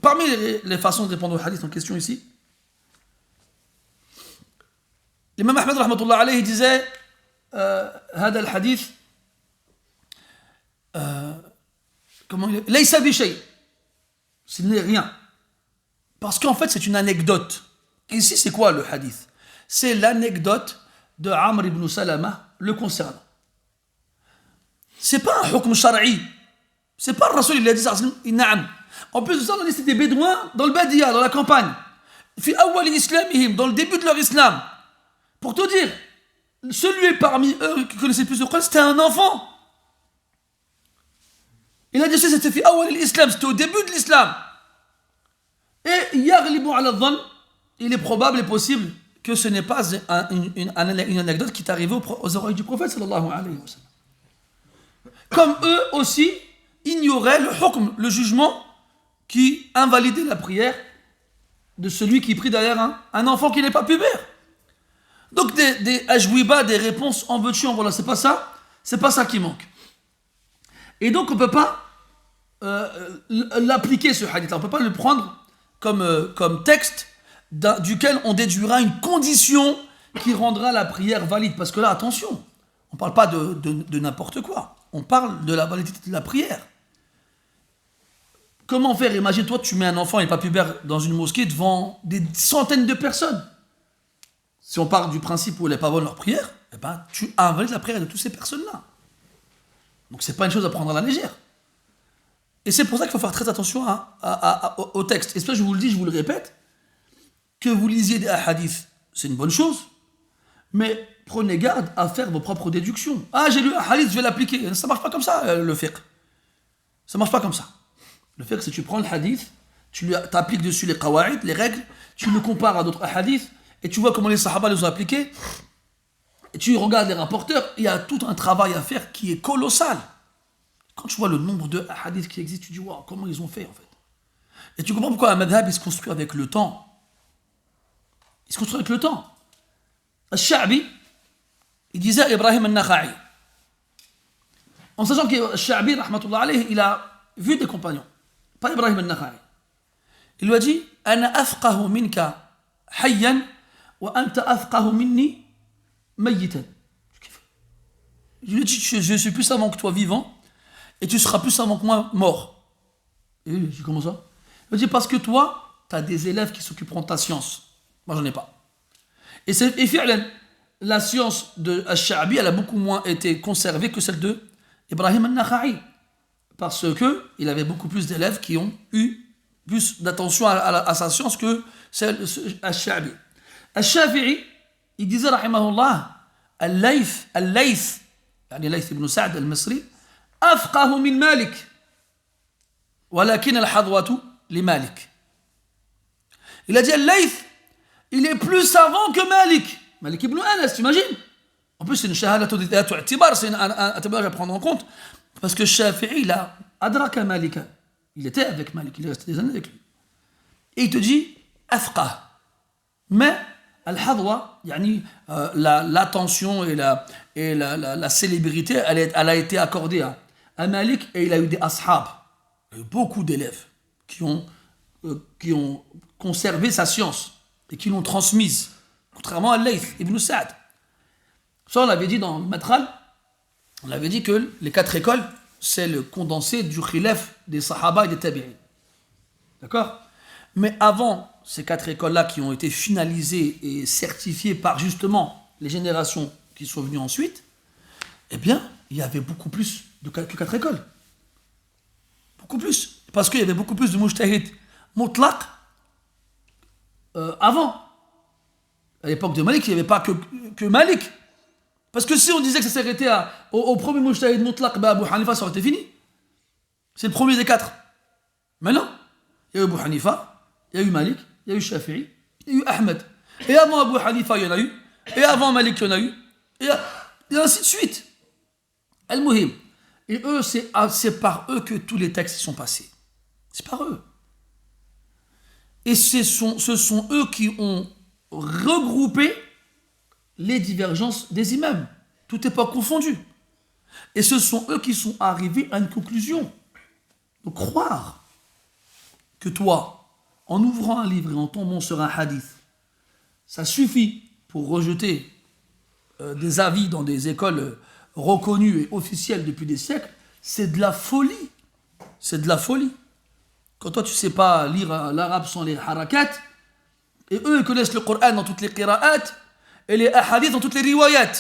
Parmi les façons de répondre au hadith en question ici, l'imam Ahmed rahmatullah alayhi disait هذا الحديث comment il est laysa bi shay, ce n'est rien, parce qu'en fait c'est une anecdote. Ici c'est quoi le hadith? C'est l'anecdote de Amr ibn Salama le concernant. C'est pas un hukm shar'i. C'est pas le Rasul, il a dit ça. En plus de ça, on a dit c'était des bédouins dans le Badia, dans la campagne. Fi awwal islamihim, dans le début de leur islam. Pour te dire, celui parmi eux qui connaissait le plus de Coran, c'était un enfant. Il a dit ça, c'était fi awwal l'islam, c'était au début de l'islam. Et yaghlibu ala dhann, il est probable et possible que ce n'est pas une anecdote qui est arrivée aux oreilles du prophète sallallahu alayhi wa sallam. Comme eux aussi ignoraient le hukm, le jugement qui invalidait la prière de celui qui prie derrière un enfant qui n'est pas pubère. Donc des ajwiba, des réponses en veux-tu, en voilà, c'est pas ça qui manque. Et donc on ne peut pas l'appliquer ce hadith, on ne peut pas le prendre comme texte duquel on déduira une condition qui rendra la prière valide. Parce que là, attention, on On ne parle pas de n'importe quoi. On parle de la validité de la prière. Comment faire? Imagine-toi, tu mets un enfant et pas pubère dans une mosquée devant des centaines de personnes. Si on part du principe où les pas bonnes leur prière, eh ben, tu invalides la prière de toutes ces personnes-là. Donc c'est pas une chose à prendre à la légère. Et c'est pour ça qu'il faut faire très attention au texte. Et ça, je vous le dis, je vous le répète, que vous lisiez des hadiths, c'est une bonne chose, mais prenez garde à faire vos propres déductions. Ah, j'ai lu un hadith, je vais l'appliquer. Ça marche pas comme ça, le fiqh. Ça marche pas comme ça. Le fiqh, c'est que tu prends le hadith, tu appliques dessus les qawa'id, les règles, tu le compares à d'autres hadiths, et tu vois comment les sahaba les ont appliqués, et tu regardes les rapporteurs, il y a tout un travail à faire qui est colossal. Quand tu vois le nombre de hadiths qui existent, tu dis, wow, comment ils ont fait en fait. Et tu comprends pourquoi un madhab il se construit avec le temps. Il se construit avec le temps. Al-Sha'bi, il disait à Ibrahim al-Nakha'i, en sachant que Al-Sha'bi, rahmatullah alayhi, il a vu des compagnons, pas Ibrahim al-Nakha'i. Il lui a dit, Ana afqahu minka hayyan wa anta afqahu minni mayyitan. Je lui ai dit, je suis plus savant que toi vivant, et tu seras plus savant que moi mort. Et lui, je dis, comment ça? Il me dit, parce que toi, tu as des élèves qui s'occuperont de ta science. Moi, j'en ai pas. Et fi'lan, la science de Al-Sha'bi, elle a beaucoup moins été conservée que celle de Ibrahim al-Nakha'i. Parce qu'il avait beaucoup plus d'élèves qui ont eu plus d'attention à sa science que celle de Al-Sha'bi. Al-Shafi'i, il disait, rahimahullah, Al-Layth, يعني Layth ibn Sa'd al-Misri, أفقه من مالك ولكن الحظوة لمالك. Il a dit Al-Layth, il est plus savant que Malik. Malik ibn Anas, t'imagines? En plus, c'est une shahada tu'tibar, c'est un témoignage à prendre en compte. Parce que Shafi'i, il a adraka Malika. Il était avec Malik, il est resté des années avec lui. Et il te dit Afqah. Mais Al-Hadwa, l'attention et la célébrité, elle a été accordée à Malik, et il a eu des ashab. Il y a eu beaucoup d'élèves qui ont conservé sa science et qui l'ont transmise, contrairement à Layth ibn Sa'd. Ça, on l'avait dit dans le Matral, on avait dit que les 4 écoles, c'est le condensé du khilaf des sahaba et des tabi'in. D'accord? Mais avant ces 4 écoles-là qui ont été finalisées et certifiées par justement les générations qui sont venues ensuite, eh bien, il y avait beaucoup plus que 4 écoles. Beaucoup plus. Parce qu'il y avait beaucoup plus de mujtahid mutlaq avant. À l'époque de Malik, il n'y avait pas que Malik. Parce que si on disait que ça s'est arrêté au premier mujtahid mutlaq, Abu Hanifa, ça aurait été fini. C'est le premier des 4. Mais non. Il y a eu Abu Hanifa, il y a eu Malik, il y a eu Shafi'i, il y a eu Ahmed. Et avant Abu Hanifa, il y en a eu. Et avant Malik, il y en a eu. Et ainsi de suite. Al-Muhim. Et eux, c'est par eux que tous les textes sont passés. C'est par eux. Et ce sont eux qui ont regroupé les divergences des imams. Tout n'est pas confondu. Et ce sont eux qui sont arrivés à une conclusion. Donc croire que toi, en ouvrant un livre et en tombant sur un hadith, ça suffit pour rejeter des avis dans des écoles reconnues et officielles depuis des siècles, c'est de la folie. C'est de la folie. Quand toi, tu ne sais pas lire l'arabe sans les harakat, et eux, ils connaissent le Coran dans toutes les qira'at, et les ahadith dans toutes les riwayat.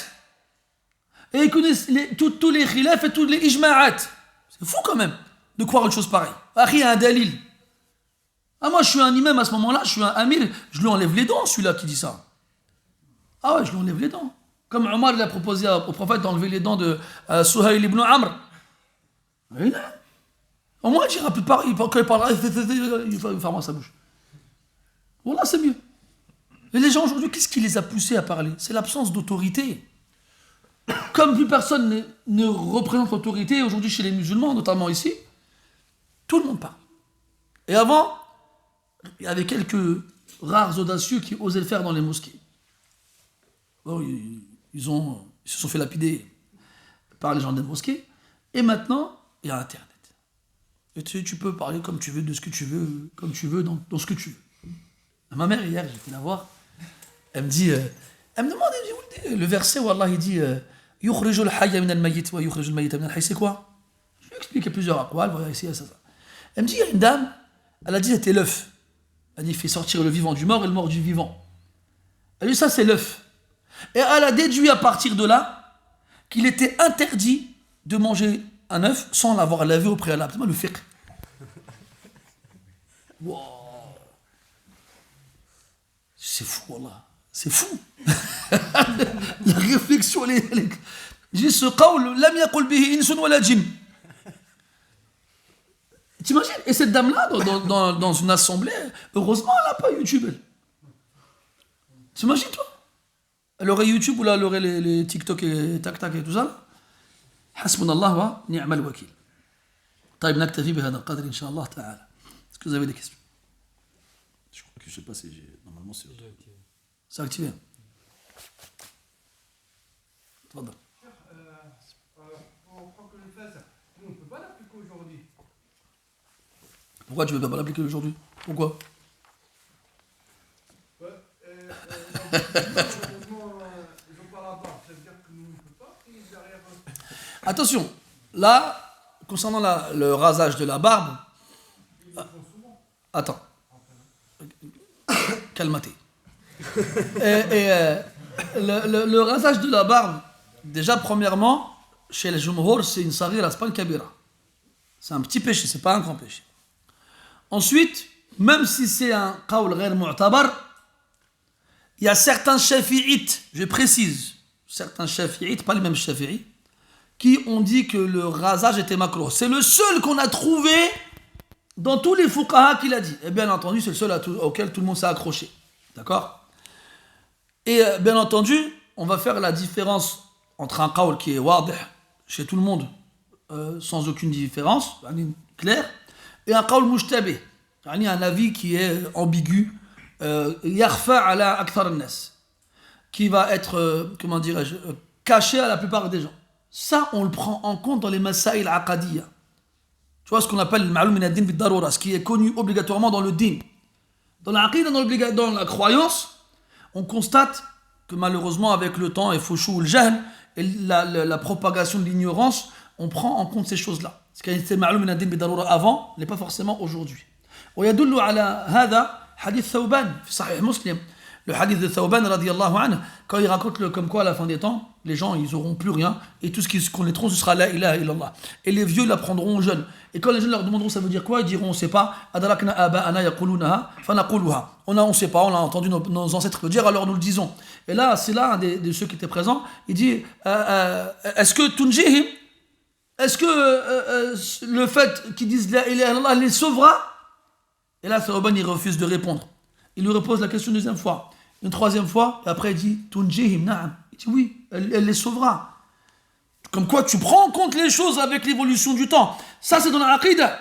Et ils connaissent tous les khilaf et tous les ijma'at. C'est fou quand même de croire une chose pareille. Akhi, il y a un dalil. Ah, moi, je suis un imam à ce moment-là, je suis un amir, je lui enlève les dents, celui-là qui dit ça. Ah ouais, je lui enlève les dents. Comme Omar il a proposé au prophète d'enlever les dents de Suhayl ibn Amr. Oui, là. Au moins, il dira plus pareil. Quand il parlera, il va faire moi sa bouche. Voilà, c'est mieux. Et les gens aujourd'hui, qu'est-ce qui les a poussés à parler? C'est l'absence d'autorité. Comme plus personne ne représente l'autorité aujourd'hui chez les musulmans, notamment ici, tout le monde parle. Et avant, il y avait quelques rares audacieux qui osaient le faire dans les mosquées. Bon, ils se sont fait lapider par les gens des mosquées. Et maintenant, il y a Internet. Et tu peux parler comme tu veux, de ce que tu veux, comme tu veux, dans ce que tu veux. Ma mère, hier, j'étais la voir. Elle me dit, elle me demande, le verset où Allah il dit Yukhriju al-hayya min al-mayyit wa yukhriju al-mayyita min al-hayy, c'est quoi? Je lui ai expliqué plusieurs aqwal, voilà, ici, ça. Elle me dit, il y a une dame, elle a dit c'était l'œuf. Elle a dit, il fait sortir le vivant du mort et le mort du vivant. Elle a dit, ça c'est l'œuf. Et elle a déduit à partir de là qu'il était interdit de manger un œuf sans l'avoir lavé au préalable. C'est moi le fiqh. Wow. C'est fou, wallah. C'est fou. La réflexion, j'ai ce qawl, lam yaqul bihi insun wala jinn. T'imagines? Et cette dame-là, dans une assemblée, heureusement, elle n'a pas YouTube. Elle. T'imagines, toi? Elle aurait YouTube ou là, elle aurait les TikTok et tac-tac et tout ça. حسبنا الله ونعم الوكيل. طيب نكتفي بهذا القدر إن شاء الله تعالى. Est-ce que vous avez des questions? Je crois que je sais pas si j'ai... Normalement, c'est activé. تفضل. On ne peut pas l'appliquer aujourd'hui. Pourquoi tu ne veux pas l'appliquer aujourd'hui? Pourquoi? Attention, là, concernant le rasage de la barbe, attends, calme-toi. Le rasage de la barbe, déjà premièrement, chez les jumhur, c'est une saghira, c'est pas une kabira. C'est un petit péché, c'est pas un grand péché. Ensuite, même si c'est un qawl ghayr mu'tabar, il y a certains shafi'ites, je précise, certains shafi'ites, pas les mêmes shafi'ites, qui ont dit que le rasage était makruh. C'est le seul qu'on a trouvé dans tous les fuqaha qu'il a dit. Et bien entendu, c'est le seul auquel tout le monde s'est accroché. D'accord? Et bien entendu, on va faire la différence entre un qawl qui est wadih chez tout le monde, sans aucune différence, clair, et un qawl mushtabih, un avis qui est ambigu, yakhfa ala akthar an-nas, qui va être, comment dirais-je, caché à la plupart des gens. Ça, on le prend en compte dans les masaïl aqadiyya. Tu vois ce qu'on appelle le ma'loum min ad-din bid-darura, ce qui est connu obligatoirement dans le din. Dans l'aqida, dans la croyance, on constate que malheureusement, avec le temps, et fouchou le jahl, et la propagation de l'ignorance, on prend en compte ces choses-là. Ce qui a été ma'loum min ad-din bid-darura avant, n'est pas forcément aujourd'hui. ويدل على هذا حديث ثوبان في صحيح مسلم. Le hadith de Thawban radiyallahu anhu, quand il raconte comme quoi à la fin des temps, les gens ils auront plus rien et tout ce qu'ils connaîtront ce sera la ilaha illallah. Et les vieux l'apprendront aux jeunes. Et quand les jeunes leur demanderont ça veut dire quoi, ils diront on sait pas. Adrakna aba'ana yaqulunaha fanaquluha. On sait pas, on a entendu nos ancêtres le dire, alors nous le disons. Et là, c'est là un de ceux qui étaient présents, il dit est-ce que tunjihim, est-ce que le fait qu'ils disent la ilaha illallah les sauvera? Et là Thawban il refuse de répondre. Il lui repose la question une deuxième fois. Une troisième fois, et après il dit Tunjihim, na'am. Il dit oui, elle les sauvera. Comme quoi tu prends en compte les choses avec l'évolution du temps. Ça c'est dans la aqida.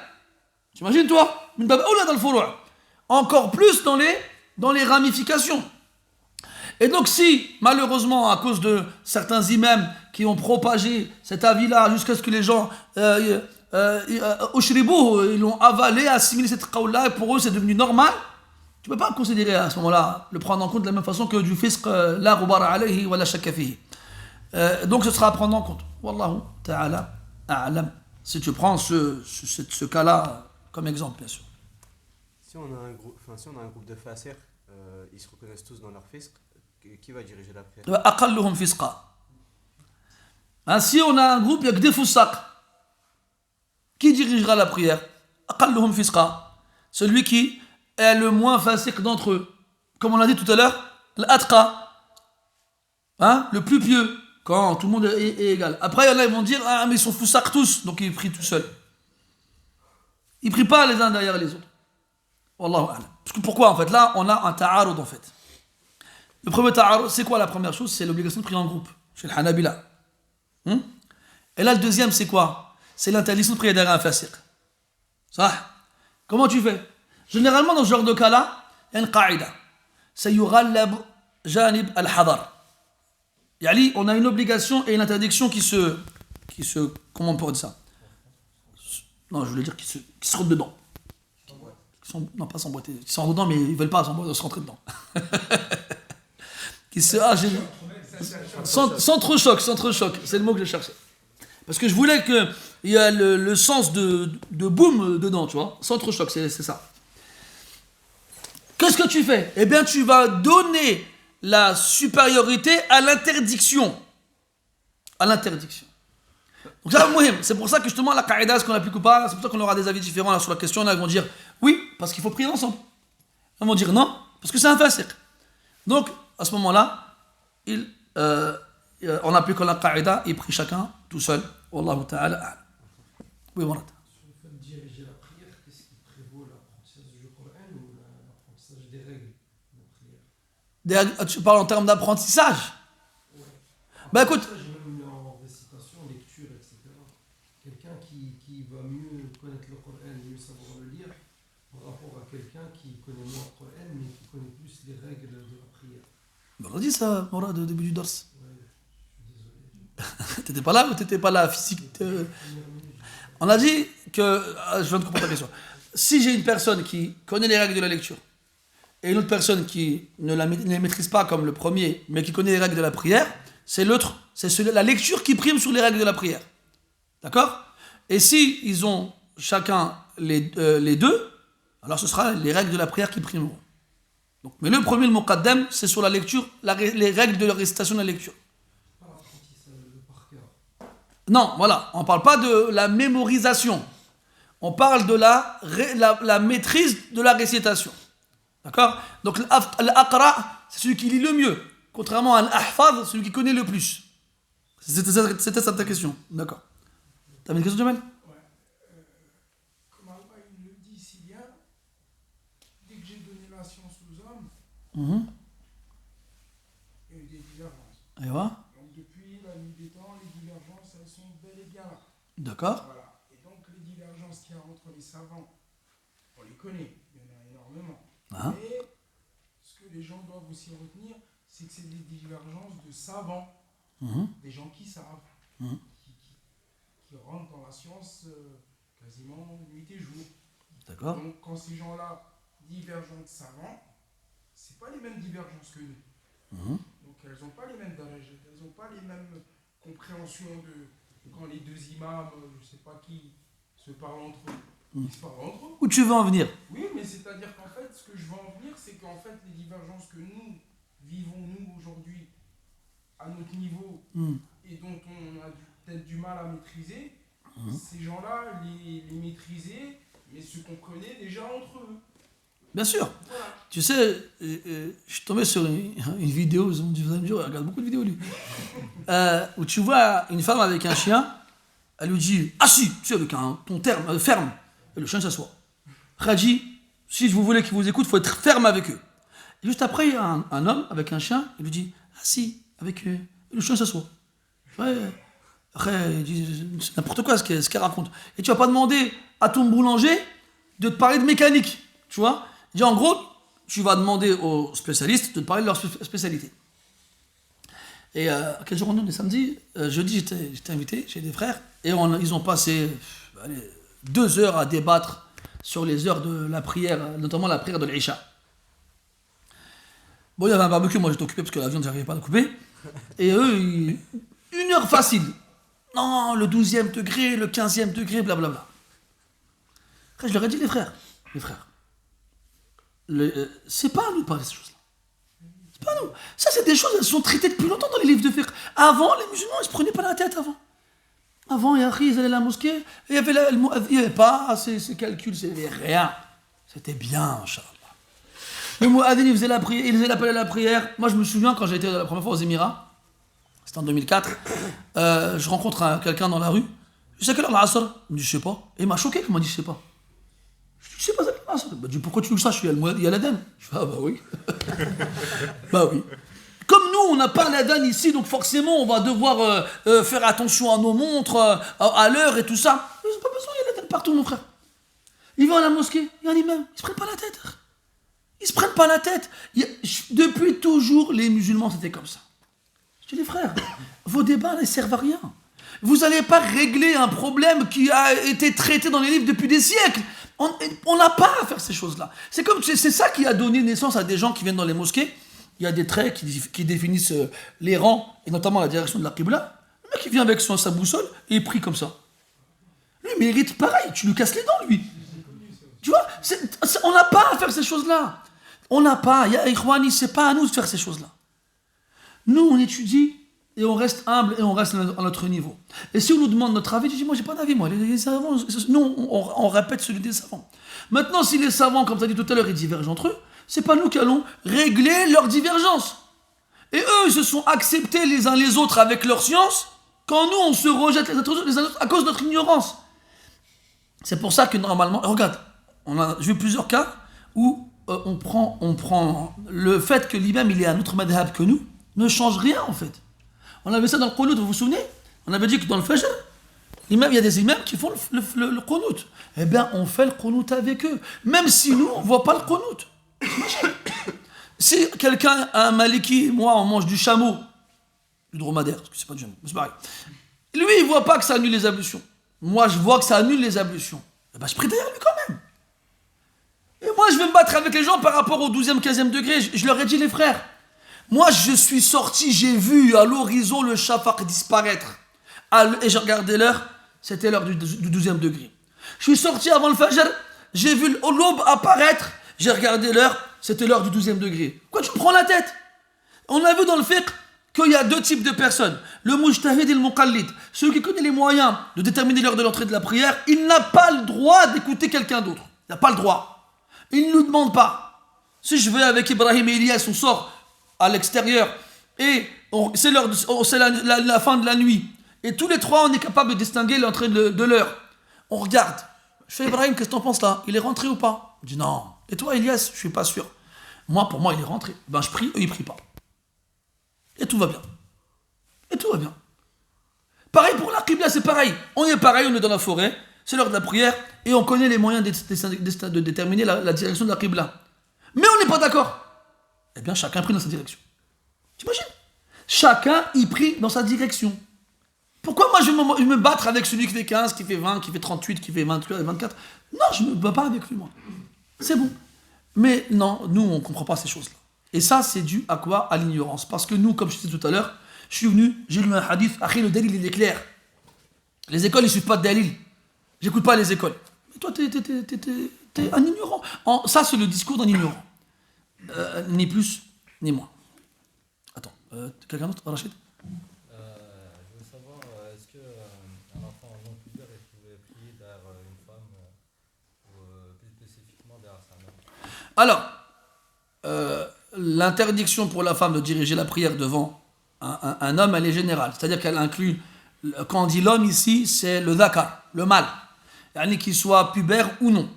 T'imagines toi? Encore plus dans les ramifications. Et donc si, malheureusement, à cause de certains imams qui ont propagé cet avis-là jusqu'à ce que les gens ils l'ont avalé, assimilé cette qawl-là, et pour eux c'est devenu normal, tu ne peux pas considérer à ce moment-là, le prendre en compte de la même façon que du fisq, la ghubara alayhi wa la shakka fihi. Donc ce sera à prendre en compte. Wallahu ta'ala a'lam. Si tu prends ce cas-là comme exemple, bien sûr. Si on a un groupe de fasir, ils se reconnaissent tous dans leur fisq, qui va diriger la prière? Aqalluhum fisqa. Si on a un groupe, il n'y a que des foussaq. Qui dirigera la prière? Aqalluhum fisqa. Celui qui est le moins fasiq d'entre eux. Comme on l'a dit tout à l'heure, l'atqa, le plus pieux, quand tout le monde est égal. Après, il y en a, ils vont dire, mais ils sont foussaq tous, donc ils prient tout seuls. Ils ne prient pas les uns derrière les autres. Wallahu a'lam. Parce que pourquoi, en fait? Là, on a un ta'arud, en fait. Le premier ta'arud, c'est quoi la première chose? C'est l'obligation de prier en groupe, chez le Hanabila. Et là, le deuxième, c'est quoi? C'est l'interdiction de prier derrière un fasiq. Ça? Comment tu fais? Généralement, dans ce genre de cas-là, il y a une qaïda. C'est yughallab janib al-hadar. Yani, on a une obligation et une interdiction qui se comment on peut dire ça? Non, je voulais dire qui se rentrent dedans. Non, pas s'emboîter. Ils sont dedans, mais ils ne veulent pas se rentrer dedans. Centre-choc, c'est le mot que je cherchais. Parce que je voulais qu'il y ait le sens de boom dedans, tu vois. Centre-choc, c'est ça. Qu'est-ce que tu fais? Eh bien, tu vas donner la supériorité à l'interdiction. À l'interdiction. Donc ça, c'est pour ça que justement la qaïda, est-ce qu'on applique ou pas, c'est pour ça qu'on aura des avis différents là, sur la question. Là, ils vont dire oui, parce qu'il faut prier ensemble. Ils vont dire non, parce que c'est un fasiq. Donc, à ce moment-là, en appliquant la qaïda, ils prient chacun tout seul. Wallahu ta'ala a'lam. Oui, Mourad. Sur le fait de diriger la prière, qu'est-ce qui prévaut, l'apprentissage du Coran ou l'apprentissage des règles de la prière? Tu parles en termes d'apprentissage? Ouais. Bah écoute. J'ai même mis en récitation, lecture, etc. Quelqu'un qui va mieux connaître le Coran, mieux savoir le lire, par rapport à quelqu'un qui connaît moins le Coran, mais qui connaît plus les règles de la prière. On a dit ça, Mourad, au début du dars. Ouais, je suis désolé. T'étais pas là ou t'étais pas là physique? On a dit que, je viens de comprendre ta question. Si j'ai une personne qui connaît les règles de la lecture et une autre personne qui ne les maîtrise pas comme le premier, mais qui connaît les règles de la prière, c'est l'autre, la lecture qui prime sur les règles de la prière. D'accord? Et si ils ont chacun les deux, alors ce sera les règles de la prière qui primeront. Donc, mais le premier, le muqaddam, c'est sur la lecture, les règles de la récitation de la lecture. Pas l'apprentissage de par cœur. Non, voilà, on ne parle pas de la mémorisation. On parle de la maîtrise de la récitation. D'accord? Donc l'aqra, c'est celui qui lit le mieux. Contrairement à l'ahfaz, celui qui connaît le plus. C'était ça ta question. D'accord. T'as une question, Jamel? Comme Allah il le dit si bien, dès que j'ai donné la science aux hommes, Mhm. il y a eu des divergences. Et voilà. Donc depuis la nuit des temps, les divergences, elles sont bel et bien là. D'accord. Voilà. Et donc les divergences qu'il y a entre les savants, on les connaît, il y en a énormément. Ah. Mais ce que les gens doivent aussi retenir, c'est que c'est des divergences de savants, Mhm. des gens qui savent, Mhm. qui rentrent dans la science quasiment nuit et jour. D'accord. Donc quand ces gens-là divergent de savants, c'est pas les mêmes divergences que nous. Mhm. Donc elles n'ont pas les mêmes darajat, elles n'ont pas les mêmes compréhensions de quand les deux imams, je sais pas qui, se parlent entre eux. Ils se parlent entre eux. Où tu veux en venir? Oui, mais c'est-à-dire qu'en fait, ce que je veux en venir, c'est qu'en fait, les divergences que nous vivons, nous, aujourd'hui, à notre niveau, Mhm. et dont on a peut-être du mal à maîtriser, ces gens-là les maîtrisaient, mais se comprenaient déjà entre eux. Bien sûr. Voilà. Tu sais, je suis tombé sur une vidéo, vous allez me dire, il regarde beaucoup de vidéos lui, où tu vois une femme avec un chien, elle lui dit « Assis, tu sais, avec un ton ferme », et le chien s'assoit. Khadji, si vous voulez qu'ils vous écoutent, il faut être ferme avec eux. Et juste après, il y a un homme avec un chien, il lui dit « Assis, avec eux », et le chien s'assoit. Ouais. Après, il dit « C'est n'importe quoi ce qu'elle raconte ». Et tu vas pas demander à ton boulanger de te parler de mécanique, tu vois. Il dit en gros, tu vas demander aux spécialistes de te parler de leur spécialité. Et quel jour on est? Samedi, jeudi, j'étais invité chez des frères et ils ont passé 2 heures à débattre sur les heures de la prière, notamment la prière de l'Isha. Bon, il y avait un barbecue, moi j'étais occupé parce que la viande, j'arrivais pas à la couper. Et eux, 1 heure facile. Non, le 12e degré, le 15e degré, blablabla. Après, je leur ai dit, les frères, c'est pas à nous de parler de ces choses-là. C'est pas à nous. Ça, c'est des choses, elles sont traitées depuis longtemps dans les livres de fiqh. Avant, les musulmans, ils se prenaient pas la tête avant. Avant, ils allaient à la mosquée, et il n'y avait pas ces calculs, il n'y avait rien. C'était bien, Inch'Allah. Le mu'adhin, il faisait l'appel à la prière. Moi, je me souviens, quand j'ai été la première fois aux Émirats, c'était en 2004, je rencontre quelqu'un dans la rue. Je sais quelle heure l'Asr? Il me dit, je sais pas. Et il m'a choqué qu'il m'a dit, je sais pas. Je sais pas, c'est l'Asr. Il m'a dit, pourquoi tu le saches? Il y a l'adhan. Je fais, ah bah oui. Bah oui. Comme nous, on n'a pas l'adhan ici, donc forcément, on va devoir faire attention à nos montres, à l'heure et tout ça. Mais c'est pas besoin, il y a l'adhan partout, mon frère. Ils vont à la mosquée, il y a un imam, ils se prennent pas la tête. Ils se prennent pas la tête. Depuis toujours, les musulmans, c'était comme ça. Je dis, les frères, vos débats ne servent à rien. Vous n'allez pas régler un problème qui a été traité dans les livres depuis des siècles. On n'a pas à faire ces choses-là. C'est ça qui a donné naissance à des gens qui viennent dans les mosquées il y a des traits qui définissent les rangs, et notamment la direction de la Qibla. Le mec, il vient avec sa boussole et il prie comme ça. Lui, mérite pareil, tu lui casses les dents, lui. Tu vois, on n'a pas à faire ces choses-là. On n'a pas, ya ikhwani, c'est pas à nous de faire ces choses-là. Nous, on étudie et on reste humble et on reste à notre niveau. Et si on nous demande notre avis, tu dis, moi, j'ai pas d'avis, moi. Les savants, nous, on répète celui des savants. Maintenant, si les savants, comme tu as dit tout à l'heure, ils divergent entre eux, c'est pas nous qui allons régler leurs divergences. Et eux, ils se sont acceptés les uns les autres avec leur science, quand nous, on se rejette les uns les autres à cause de notre ignorance. C'est pour ça que normalement, regarde, on a vu plusieurs cas où on prend le fait que l'imam il est un autre madhab que nous, ne change rien en fait. On avait ça dans le qunut, vous vous souvenez? On avait dit que dans le fajr, il y a des imams qui font le qunut. Eh bien, on fait le qunut avec eux, même si nous, on ne voit pas le qunut. Si quelqu'un a un maliki, moi, on mange du chameau, du dromadaire, parce que c'est pas du chameau, c'est pareil. Lui, il ne voit pas que ça annule les ablutions. Moi, je vois que ça annule les ablutions. Eh ben, je prie derrière lui quand même. Et moi, je vais me battre avec les gens par rapport au 12e, 15e degré. Je leur ai dit, les frères, moi, je suis sorti, j'ai vu à l'horizon le shafaq disparaître. Et j'ai regardé l'heure, c'était l'heure du 12e degré. Je suis sorti avant le fajr, j'ai vu l'aube apparaître, j'ai regardé l'heure, c'était l'heure du 12e degré. Pourquoi tu me prends la tête? On a vu dans le fiqh qu'il y a deux types de personnes, le mujtahid et le muqallid. Celui qui connaît les moyens de déterminer l'heure de l'entrée de la prière, il n'a pas le droit d'écouter quelqu'un d'autre. Il n'a pas le droit. Il ne nous demande pas. Si je vais avec Ibrahim et Elias, on sort à l'extérieur et c'est la fin de la nuit. Et tous les trois, on est capable de distinguer l'entrée de l'heure. On regarde. Je fais Ibrahim, qu'est-ce que t'en penses là? Il est rentré ou pas? Il dit non. Et toi, Elias? Je suis pas sûr. Pour moi, il est rentré. Ben, je prie, eux, ils prient pas. Et tout va bien. Et tout va bien. Pareil pour la Qibla, c'est pareil. On est pareil, on est dans la forêt, c'est l'heure de la prière, et on connaît les moyens de déterminer la direction de la Qibla. Mais on n'est pas d'accord. Eh bien, chacun prie dans sa direction. T'imagines? Chacun y prie dans sa direction. Pourquoi moi je vais me battre avec celui qui fait 15, qui fait 20, qui fait 38, qui fait 23, 24? Non, je ne me bats pas avec lui, moi. C'est bon. Mais non, nous, on ne comprend pas ces choses-là. Et ça, c'est dû à quoi? À l'ignorance. Parce que nous, comme je disais tout à l'heure, je suis venu, j'ai lu un hadith, Akhi, le dalil, il est clair. Les écoles, ils ne suivent pas de dalil. J'écoute pas les écoles. Mais toi, t'es un ignorant. Ça, c'est le discours d'un ignorant. Ni plus, ni moins. Attends, quelqu'un d'autre, Rachid? Je veux savoir, est-ce qu'un enfant non pubère pouvait prier derrière une femme, ou plus spécifiquement derrière sa mère? Alors, l'interdiction pour la femme de diriger la prière devant un homme, elle est générale. C'est-à-dire qu'elle inclut, quand on dit l'homme ici, c'est le dhakar, le mâle. Qu'il soit pubère ou non.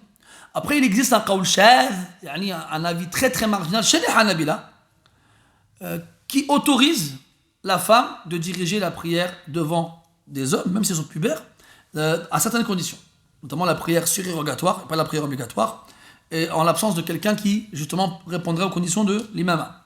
Après, il existe un qawl shadh, un avis très très marginal chez les Hanabila, qui autorise la femme de diriger la prière devant des hommes, même s'ils sont pubères, à certaines conditions. Notamment la prière surérogatoire, pas la prière obligatoire, et en l'absence de quelqu'un qui, justement, répondrait aux conditions de l'imama.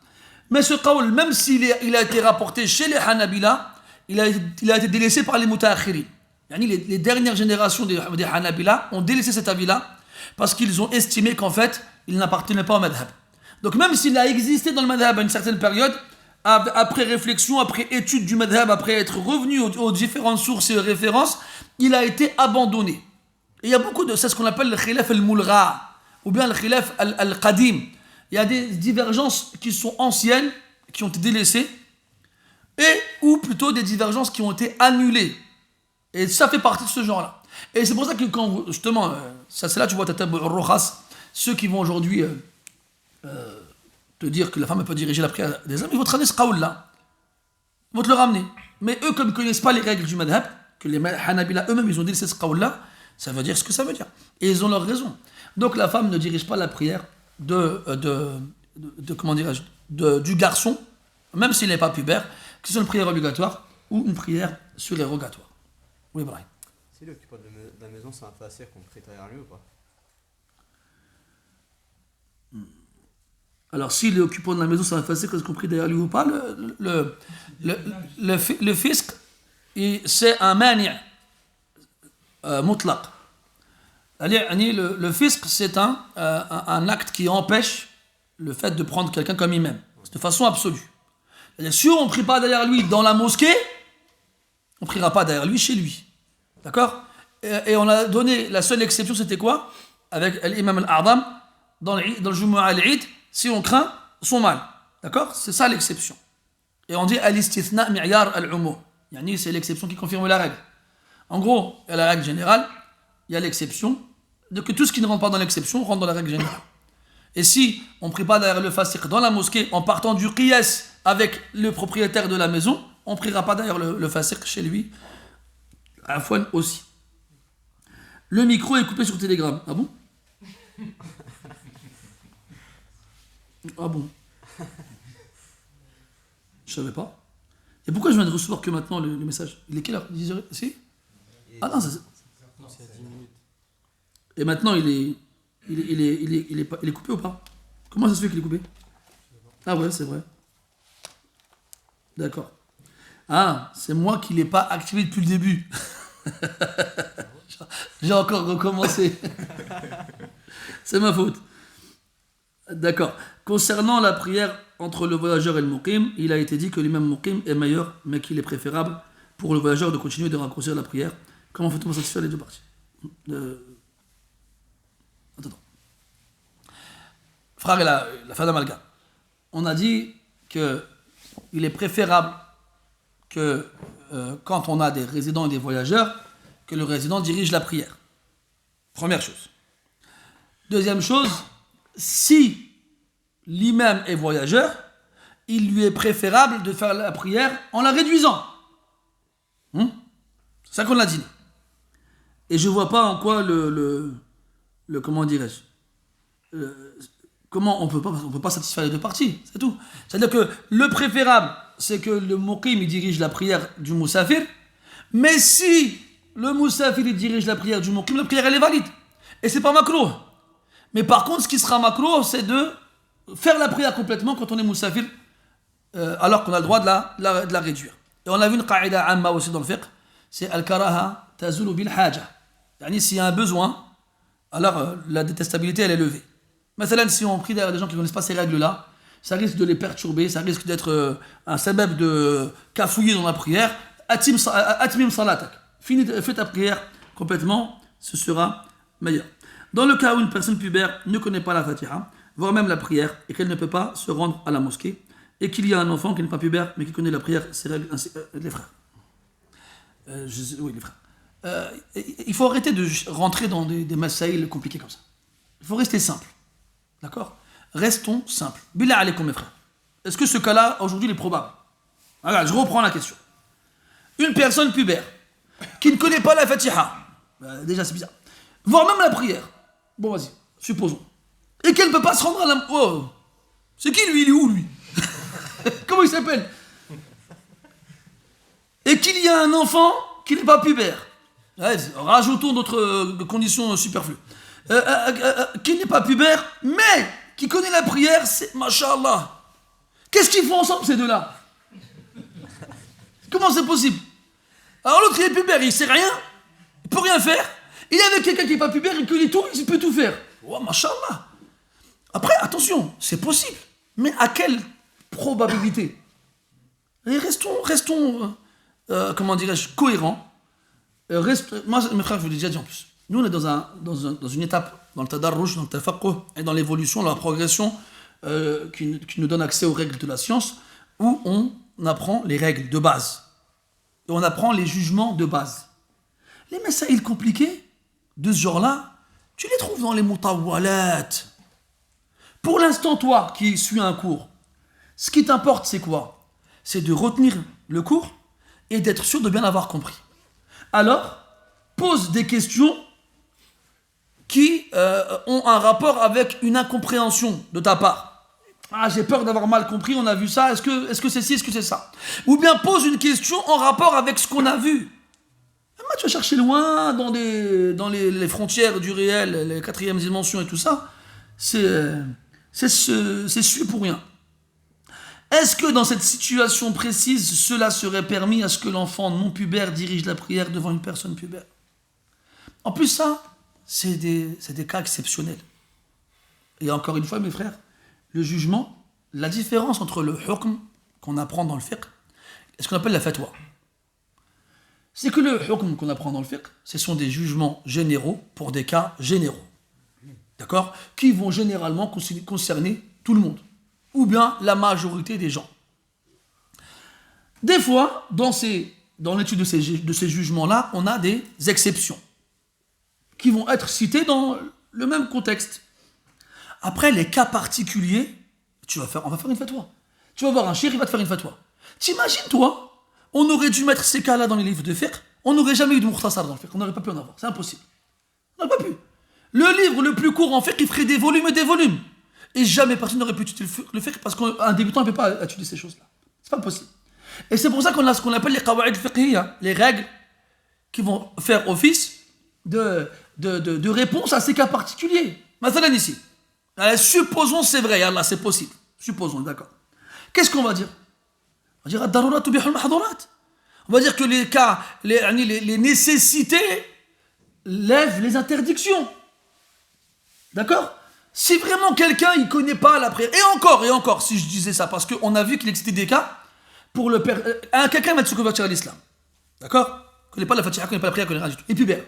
Mais ce qawl, même s'il a été rapporté chez les Hanabila, il a été délaissé par les mutaakhirin. Les dernières générations des Hanabila ont délaissé cet avis-là parce qu'ils ont estimé qu'en fait, il n'appartenait pas au madhab. Donc même s'il a existé dans le madhab à une certaine période, après réflexion, après étude du madhab, après être revenu aux différentes sources et références, il a été abandonné. Et il y a beaucoup de... C'est ce qu'on appelle le khilaf al-mulgha, ou bien le khilaf al-qadim. Il y a des divergences qui sont anciennes, qui ont été délaissées, ou plutôt des divergences qui ont été annulées. Et ça fait partie de ce genre-là. Et c'est pour ça que quand, justement, c'est là tu vois Tatab al-Rokhas, ceux qui vont aujourd'hui te dire que la femme peut diriger la prière des hommes, ils vont te ramener ce qawl-là. Ils vont te le ramener. Mais eux, comme ils ne connaissent pas les règles du madhab, que les Hanabila eux-mêmes, ils ont délaissé ce qawl-là, ça veut dire ce que ça veut dire. Et ils ont leur raison. Donc la femme ne dirige pas la prière comment dirais-je, du garçon, même s'il n'est pas pubère, que ce soit une prière obligatoire ou une prière surérogatoire. Oui, Ibrahim. Si l'occupant de la maison, c'est un fasir qu'on prie derrière lui ou pas? Alors, si l'occupant de la maison, c'est un fasir, qu'est-ce qu'on prie derrière lui ou pas? Le fisc, c'est un mani' mutlaq. Le fisc, c'est un acte qui empêche le fait de prendre quelqu'un comme imam. de façon absolue. C'est-à-dire, si on ne prie pas derrière lui dans la mosquée, on ne priera pas derrière lui chez lui. D'accord? Et on a donné, la seule exception, c'était quoi? Avec l'imam al-A'dam, dans le Jumu'ah al-Eid, si on craint son mal. D'accord? C'est ça l'exception. Et on dit al-istithna mi'yar al-umum. Yani, c'est l'exception qui confirme la règle. En gros, il y a la règle générale, il y a l'exception, donc tout ce qui ne rentre pas dans l'exception rentre dans la règle générale. Et si on ne prie pas derrière le fasiq dans la mosquée en partant du qiyas avec le propriétaire de la maison, on ne priera pas derrière le fasiq chez lui. Afwan aussi. Le micro est coupé sur Telegram. Ah bon? Ah bon? Je savais pas. Et pourquoi je viens de recevoir que maintenant le message? Il est quelle heure? 10h? Si? Ah non, C'est à 10 minutes. et maintenant il est coupé ou pas? Comment ça se fait qu'il est coupé? Ah ouais, c'est vrai. D'accord. Ah, c'est moi qui ne l'ai pas activé depuis le début. J'ai encore recommencé. C'est ma faute. D'accord. Concernant la prière entre le voyageur et le muqim, il a été dit que l'imam muqim est meilleur, mais qu'il est préférable pour le voyageur de continuer de raccourcir la prière. Comment fait-on pour satisfaire les deux parties? Attends. Frère, la fin d'amalgame. On a dit qu'il est préférable que quand on a des résidents et des voyageurs, que le résident dirige la prière. Première chose. Deuxième chose, si l'imam est voyageur, il lui est préférable de faire la prière en la réduisant. C'est ça qu'on a dit. Et je ne vois pas en quoi le comment dirais-je, comment on peut pas satisfaire les deux parties, c'est tout. C'est-à-dire que le préférable, c'est que le muqim il dirige la prière du moussafir, mais si le moussafir il dirige la prière du muqim, la prière elle est valide. Et c'est pas makrouh. Mais par contre, ce qui sera makrouh, c'est de faire la prière complètement quand on est moussafir, alors qu'on a le droit de la réduire. Et on a vu une qaïda amma aussi dans le fiqh, c'est al-karaha tazulu bil haja. Yani, s'il y a un besoin, alors la détestabilité elle est levée. مثلا, si on prie derrière des gens qui ne connaissent pas ces règles-là, ça risque de les perturber, ça risque d'être un sabab de cafouiller dans la prière. Atmim salatak. Fais ta prière complètement, ce sera meilleur. Dans le cas où une personne pubère ne connaît pas la Fatiha, voire même la prière, et qu'elle ne peut pas se rendre à la mosquée, et qu'il y a un enfant qui n'est pas pubère, mais qui connaît la prière, ses règles, ainsi, les frères. Oui, les frères. Il faut arrêter de rentrer dans des masaïls compliqués comme ça. Il faut rester simple. D'accord? Restons simples. Billah alaykoum, mes frères. Est-ce que ce cas-là, aujourd'hui, il est probable? Regarde, je reprends la question. Une personne pubère, qui ne connaît pas la Fatiha, déjà c'est bizarre, voire même la prière, bon vas-y, supposons, et qu'elle ne peut pas se rendre à la... Oh, c'est qui lui? Il est où lui? Comment il s'appelle? Et qu'il y a un enfant qui n'est pas pubère. Rajoutons d'autres conditions superflues. Qui n'est pas pubère, mais qui connaît la prière, c'est Masha'Allah. Qu'est-ce qu'ils font ensemble ces deux-là? Comment c'est possible? Alors l'autre il est pubère, il sait rien, il peut rien faire. Il est avec quelqu'un qui n'est pas pubère, il connaît tout, il peut tout faire. Oh, Masha'Allah. Après, attention, c'est possible. Mais à quelle probabilité? Et restons comment dirais-je, cohérents. Moi, mes frères, je vous l'ai déjà dit en plus. Nous, on est dans une étape, dans le tadarruj, dans le tafaqquh, et dans l'évolution, dans la progression qui nous donne accès aux règles de la science, où on apprend les règles de base. Et on apprend les jugements de base. Les masaïls compliqués de ce genre-là, tu les trouves dans les mutawwalat. Pour l'instant, toi qui suis un cours, ce qui t'importe, c'est quoi? C'est de retenir le cours et d'être sûr de bien avoir compris. Alors, pose des questions qui ont un rapport avec une incompréhension de ta part. Ah, j'ai peur d'avoir mal compris, on a vu ça, est-ce que c'est ci, est-ce que c'est ça? Ou bien pose une question en rapport avec ce qu'on a vu. Moi, tu vas chercher loin dans les frontières du réel, les quatrièmes dimensions et tout ça. C'est su pour rien. Est-ce que dans cette situation précise, cela serait permis à ce que l'enfant non pubère dirige la prière devant une personne pubère? En plus, ça, c'est des cas exceptionnels. Et encore une fois, mes frères, le jugement la différence entre le hukm qu'on apprend dans le fiqh et ce qu'on appelle la fatwa. C'est que le hukm qu'on apprend dans le fiqh, ce sont des jugements généraux pour des cas généraux. D'accord? Qui vont généralement concerner tout le monde. Ou bien la majorité des gens. Des fois, dans l'étude de ces jugements-là, on a des exceptions qui vont être citées dans le même contexte. Après, les cas particuliers, on va faire une fatwa. Tu vas voir un cheikh, il va te faire une fatwa. T'imagines, toi, on aurait dû mettre ces cas-là dans les livres de fiqh, on n'aurait jamais eu de mukhtasar dans le fiqh, on n'aurait pas pu en avoir, c'est impossible. On n'aurait pas pu. Le livre le plus court en fiqh, il ferait des volumes et des volumes. Et jamais personne n'aurait pu étudier le fiqh parce qu'un débutant ne peut pas étudier ces choses-là. C'est pas possible. Et c'est pour ça qu'on a ce qu'on appelle les qawa'id fiqhiyya, les règles qui vont faire office de réponse à ces cas particuliers. Mathalan ici. Supposons c'est vrai, Allah, c'est possible. Supposons, d'accord. Qu'est-ce qu'on va dire? On va dire ad-darurat tubihul mahdurat. On va dire que les cas, les nécessités lèvent les interdictions. D'accord? Si vraiment quelqu'un il connaît pas la prière, et encore, si je disais ça, parce qu'on a vu qu'il existait des cas pour le père. Quelqu'un va se convertir à l'islam. D'accord? Il connaît pas la Fatiha, il connaît pas la prière, il connaît rien du tout. Il est pubère.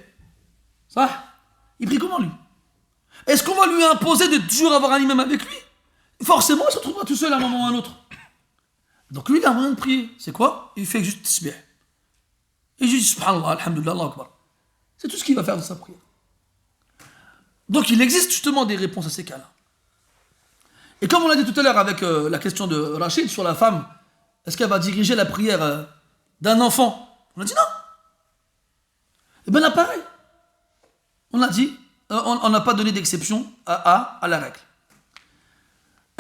Ça? Il prie comment lui? Est-ce qu'on va lui imposer de toujours avoir un imam avec lui? Forcément, il se retrouvera tout seul à un moment ou à un autre. Donc lui, il a moyen de prier. C'est quoi? Il fait juste tasbih. Il dit subhanallah, alhamdulillah, Allah akbar. C'est tout ce qu'il va faire de sa prière. Donc il existe justement des réponses à ces cas-là. Et comme on l'a dit tout à l'heure avec la question de Rachid sur la femme, est-ce qu'elle va diriger la prière d'un enfant? On a dit non. Et bien là pareil. On a dit, on n'a pas donné d'exception à la règle.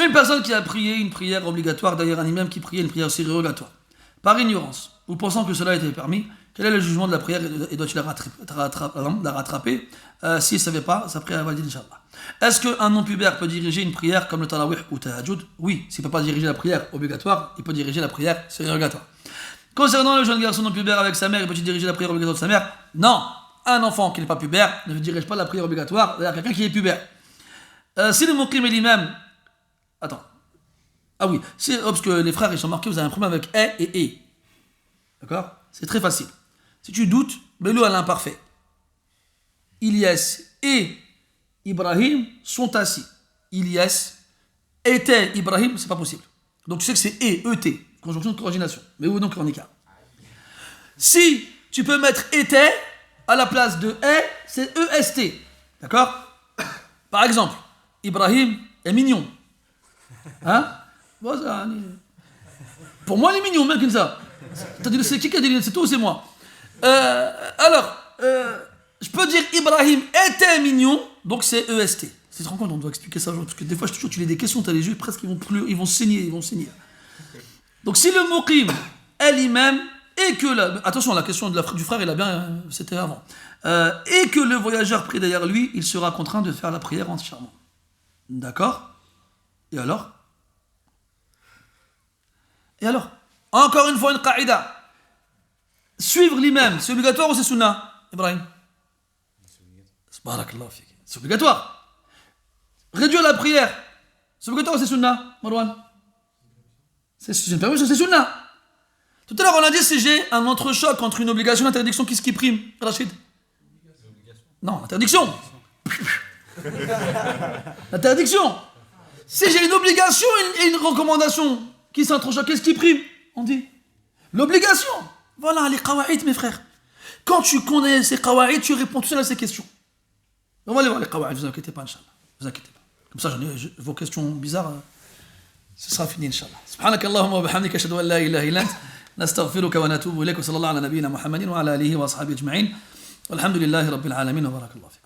Une personne qui a prié une prière obligatoire, d'ailleurs un imam qui priait une prière surrogatoire, par ignorance, ou pensant que cela était permis, quel est le jugement de la prière et doit-il la rattraper s'il ne savait pas, sa prière est valide, Inch'Allah. Est-ce qu'un non-pubère peut diriger une prière comme le tarawih ou tahajjud? Oui, s'il ne peut pas diriger la prière obligatoire, il peut diriger la prière surrogatoire. Concernant le jeune garçon non-pubère avec sa mère, il peut-il diriger la prière obligatoire de sa mère? Non, un enfant qui n'est pas pubère ne dirige pas la prière obligatoire vers quelqu'un qui est pubère. Si le muqim et l'imam... Attends. Ah oui, parce que les frères ils sont marqués, vous avez un problème avec et. D'accord? C'est très facile. Si tu doutes, mets-le à l'imparfait. Ilyes et Ibrahim sont assis. Ilyes était Ibrahim, c'est pas possible. Donc tu sais que c'est et, conjonction de coordination. Mais où donc en écart? Si tu peux mettre était à la place de est, c'est est. D'accord? Par exemple, Ibrahim est mignon. Hein? Bon, ça, pour moi, il est mignon, même comme ça. C'est qui a dit c'est toi ou c'est moi? Je peux dire Ibrahim était mignon, donc c'est EST. Tu te rends compte, on doit expliquer ça aujourd'hui, parce que des fois, tu lis des questions, tu as les yeux presque, ils vont saigner. Donc si le muqim est l'imam, et que attention, la question du frère, il a bien, c'était avant, et que le voyageur prie derrière lui, il sera contraint de faire la prière entièrement. D'accord? Et alors? Encore une fois, une qaïda. Suivre l'imam, c'est obligatoire ou c'est sunnah, Ibrahim? C'est obligatoire. Réduire la prière, c'est obligatoire ou c'est sunnah, Marwan? C'est une permission, c'est sunnah. Tout à l'heure, on a dit si j'ai un entrechoc entre une obligation et une interdiction, qu'est-ce qui prime, Rachid? Non, l'interdiction. L'interdiction. Si j'ai une obligation et une recommandation qui s'entrechoquent, qu'est-ce qui prime? On dit l'obligation. Voilà les qawa'id, mes frères. Quand tu connais ces qawa'id, tu réponds tout seul à ces questions. On va aller voir les qawa'id, vous inquiétez pas, Inch'Allah. Vous inquiétez pas. Comme ça, vos questions bizarres, ce sera fini, Inch'Allah. Subhanak Allahumma wa bihamdika, ashhadu an la ilaha illa ant, nastaghfiruka wa natubu ilayk, wa sallallahu ala nabiyyina Muhammadin wa ala alihi wa ashabihi ajma'in. Walhamdulillahi rabbil alamin wa barakallahu fik.